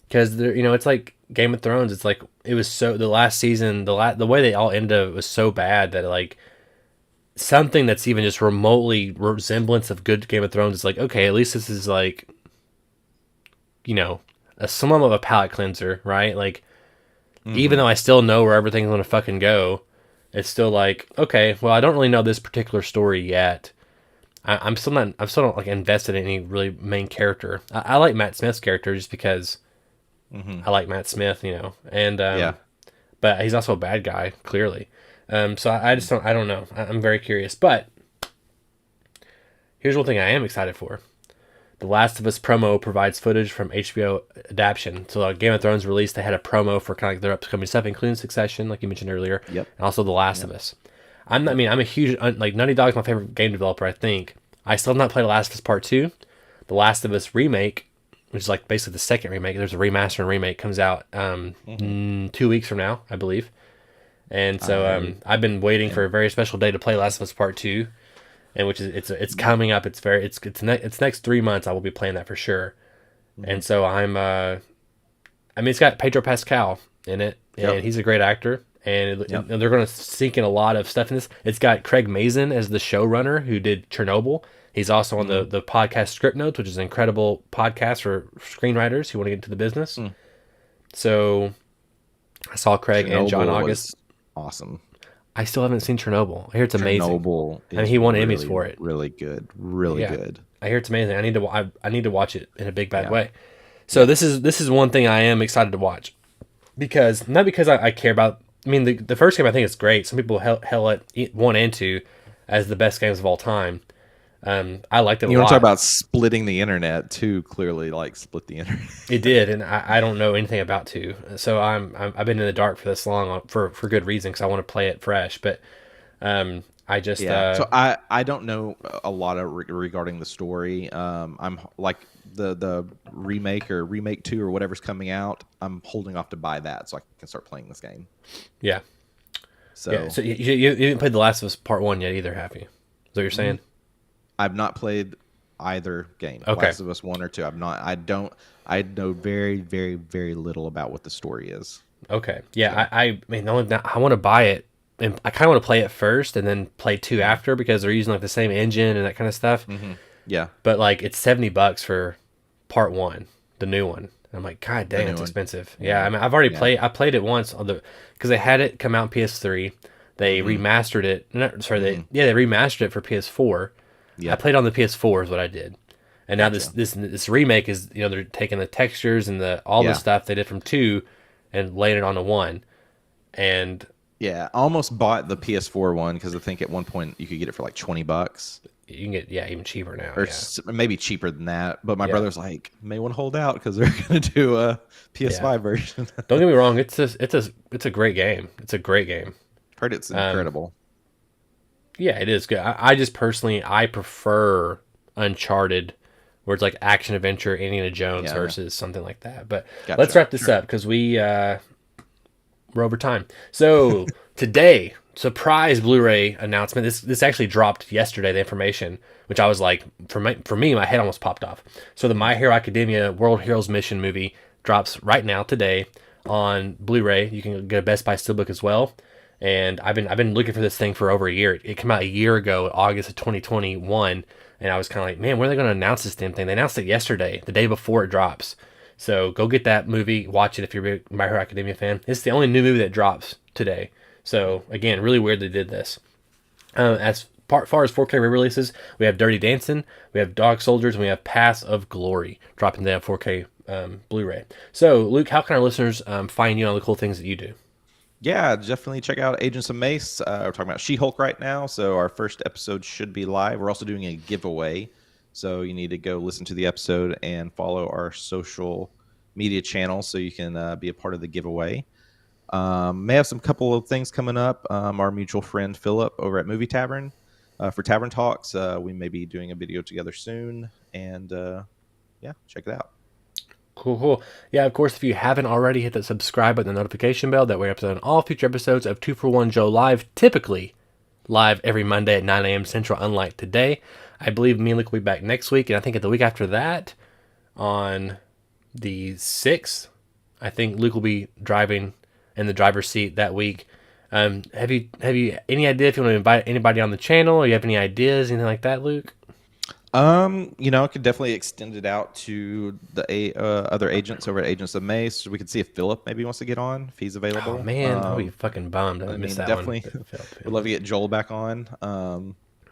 Speaker 1: Because it's like Game of Thrones. It's like it was so the last season, the way they all ended was so bad that like something that's even just remotely resemblance of good Game of Thrones is like, okay, at least this is like, a somewhat of a palate cleanser, right? Like, even
Speaker 2: Mm-hmm.
Speaker 1: though I still know where everything's gonna fucking go, it's still like, okay, well, I don't really know this particular story yet. I'm still not, I'm still not like invested in any really main character. I like Matt Smith's character just because
Speaker 2: Mm-hmm.
Speaker 1: I like Matt Smith, and
Speaker 2: Yeah.
Speaker 1: but he's also a bad guy, clearly. So I just don't, I don't know. I'm very curious, but here's one thing I am excited for. The Last of Us promo provides footage from HBO adaptation. So Game of Thrones released, they had a promo for kind of like their upcoming stuff, including Succession, like you mentioned earlier,
Speaker 2: Yep.
Speaker 1: and also The Last
Speaker 2: Yep.
Speaker 1: of Us. I
Speaker 2: Yep.
Speaker 1: mean, I'm a huge like Naughty Dog's my favorite game developer. I think I still have not played The Last of Us Part Two. The Last of Us remake, which is like basically the second remake. There's a remaster and remake comes out
Speaker 2: Mm-hmm.
Speaker 1: 2 weeks from now, I believe. And so
Speaker 2: I
Speaker 1: I've been waiting for
Speaker 2: am.
Speaker 1: a very special day to play Last of Us Part Two, and which is it's coming up. It's next 3 months. I will be playing that for sure.
Speaker 2: Mm-hmm.
Speaker 1: And so I mean, it's got Pedro Pascal in it,
Speaker 2: Yep.
Speaker 1: and he's a great actor.
Speaker 2: Yep.
Speaker 1: And they're going to sink in a lot of stuff in this. It's got Craig Mazin as the showrunner who did Chernobyl. He's also on
Speaker 2: Mm-hmm.
Speaker 1: the podcast Script Notes, which is an incredible podcast for screenwriters who want to get into the business.
Speaker 2: Mm.
Speaker 1: So I saw Craig and John
Speaker 2: Chernobyl
Speaker 1: August.
Speaker 2: was awesome.
Speaker 1: I still haven't seen Chernobyl. I hear it's amazing.
Speaker 2: Chernobyl
Speaker 1: I mean,
Speaker 2: is
Speaker 1: he won Emmys
Speaker 2: really,
Speaker 1: for it.
Speaker 2: really good. Really
Speaker 1: Yeah,
Speaker 2: good.
Speaker 1: I hear it's amazing. I need to watch it in a big bad
Speaker 2: Yeah.
Speaker 1: way. So
Speaker 2: Yeah.
Speaker 1: this is one thing I am excited to watch because not because I care about. I mean, the first game I think is great. Some people hell it 1 and 2 as the best games of all time. I liked it a
Speaker 2: You want to talk
Speaker 1: lot.
Speaker 2: about splitting the internet too? Clearly, like split the internet.
Speaker 1: It did, and I don't know anything about 2, so I've been in the dark for this long for good reason because I want to play it fresh. But I just
Speaker 2: Yeah. So I don't know a lot of regarding the story. I'm like the remake or remake 2 or whatever's coming out. I'm holding off to buy that so I can start playing this game.
Speaker 1: yeah.
Speaker 2: So
Speaker 1: Yeah, so you haven't played The Last of Us Part 1 yet either, have you? Is that what you're saying?
Speaker 2: I've not played either game.
Speaker 1: Okay.
Speaker 2: Last of Us 1 or 2. I've not. I don't. I know very, very, very little about what the story is.
Speaker 1: Okay. Yeah, I mean, I want to buy it, and I kind of want to play it first and then play 2 after because they're using like the same engine and that kind of stuff.
Speaker 2: Mm-hmm. Yeah.
Speaker 1: But like, it's $70 for Part 1, the new one. And I'm like, God
Speaker 2: The
Speaker 1: dang,
Speaker 2: new
Speaker 1: it's
Speaker 2: one.
Speaker 1: expensive.
Speaker 2: Yeah.
Speaker 1: Yeah, I mean, I've already
Speaker 2: Yeah.
Speaker 1: played. I played it once on because they had it come out on PS3. They remastered it. They remastered it for PS4.
Speaker 2: Yeah.
Speaker 1: I played on the PS4 is what I did. And now
Speaker 2: Gotcha.
Speaker 1: this remake is they're taking the textures and all the
Speaker 2: Yeah.
Speaker 1: stuff they did from 2 and laying it onto 1. And
Speaker 2: Yeah. I almost bought the PS4 one because I think at one point you could get it for like $20.
Speaker 1: you can get even cheaper now.
Speaker 2: Or
Speaker 1: Yeah.
Speaker 2: maybe cheaper than that. But my
Speaker 1: Yeah.
Speaker 2: brother's like, may want to hold out because they're going to do a PS5 version.
Speaker 1: Don't get me wrong, it's a great game. It's a great game.
Speaker 2: Heard it's incredible.
Speaker 1: Yeah, it is good. I just personally I prefer Uncharted, where it's like action adventure Indiana Jones
Speaker 2: Yeah.
Speaker 1: versus something like that. But
Speaker 2: Gotcha.
Speaker 1: let's wrap this up because we're over time. So today, surprise Blu-ray announcement. This actually dropped yesterday. The information, which I was like, for me, my head almost popped off. So the My Hero Academia World Heroes Mission movie drops right now today on Blu-ray. You can get a Best Buy Steelbook as well. And I've been looking for this thing for over a year. It came out a year ago, August of 2021, and I was kind of like, man, when are they going to announce this damn thing? They announced it yesterday, the day before it drops. So go get that movie, watch it if you're a big My Hero Academia fan. It's the only new movie that drops today. So again, really weird they did this. As far as 4K re-releases, we have Dirty Dancing, we have Dog Soldiers, and we have Paths of Glory dropping down 4K Blu-ray. So Luke, how can our listeners find you on the cool things that you do?
Speaker 2: Yeah, definitely check out Agents of Mace. We're talking about She-Hulk right now, so our first episode should be live. We're also doing a giveaway. So you need to go listen to the episode and follow our social media channels so you can be a part of the giveaway. May have some couple of things coming up. Our mutual friend Philip over at Movie Tavern for Tavern Talks. We may be doing a video together soon, and yeah, check it out.
Speaker 1: Cool, cool. Yeah, of course, if you haven't already, hit that subscribe button and the notification bell. That way, you're updated on all future episodes of 2 for 1 Joe Live, typically live every Monday at 9 a.m. Central, unlike today. I believe me and Luke will be back next week, and I think at the week after that, on the 6th, I think Luke will be driving in the driver's seat that week. Have you any idea if you want to invite anybody on the channel, or you have any ideas, anything like that, Luke?
Speaker 2: I could definitely extend it out to the other agents over at Agents of May, so we could see if Philip maybe wants to get on if he's
Speaker 1: Oh
Speaker 2: available.
Speaker 1: man, I'll be fucking bummed. I missed that
Speaker 2: Definitely
Speaker 1: one.
Speaker 2: would love to get Joel back on.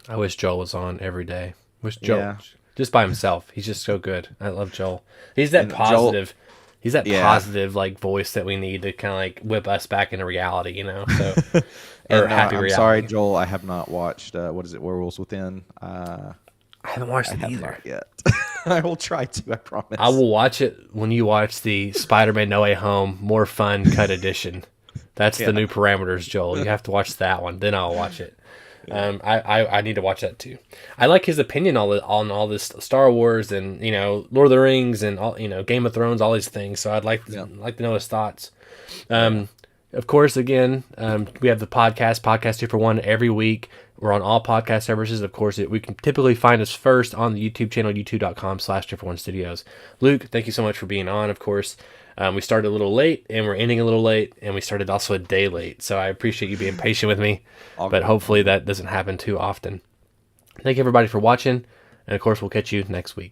Speaker 1: I wish Joel was on every day. Wish Joel
Speaker 2: Yeah,
Speaker 1: just by himself. He's just so good. I love Joel. He's that
Speaker 2: and
Speaker 1: positive. He's that
Speaker 2: Yeah.
Speaker 1: positive like voice that we need to kind of like whip us back into reality, you know. So or
Speaker 2: and
Speaker 1: happy
Speaker 2: I'm
Speaker 1: reality.
Speaker 2: sorry, Joel, I have not watched what is it, Werewolves Within.
Speaker 1: I haven't watched
Speaker 2: I
Speaker 1: it
Speaker 2: have
Speaker 1: either.
Speaker 2: not yet. I will try to. I promise.
Speaker 1: I will watch it when you watch the Spider-Man No Way Home More Fun Cut Edition. That's the new parameters, Joel. You have to watch that one, then I'll watch it. I need to watch that too. I like his opinion on all this Star Wars and Lord of the Rings and all Game of Thrones, all these things. So I'd like to know his thoughts. Of course, again, we have the podcast 2 for 1 every week. We're on all podcast services. Of course, we can typically find us first on the YouTube channel, youtube.com/2for1 Studios. Luke, thank you so much for being on, of course. We started a little late, and we're ending a little late, and we started also a day late. So I appreciate you being patient with me, but hopefully that doesn't happen too often. Thank you, everybody, for watching, and of course, we'll catch you next week.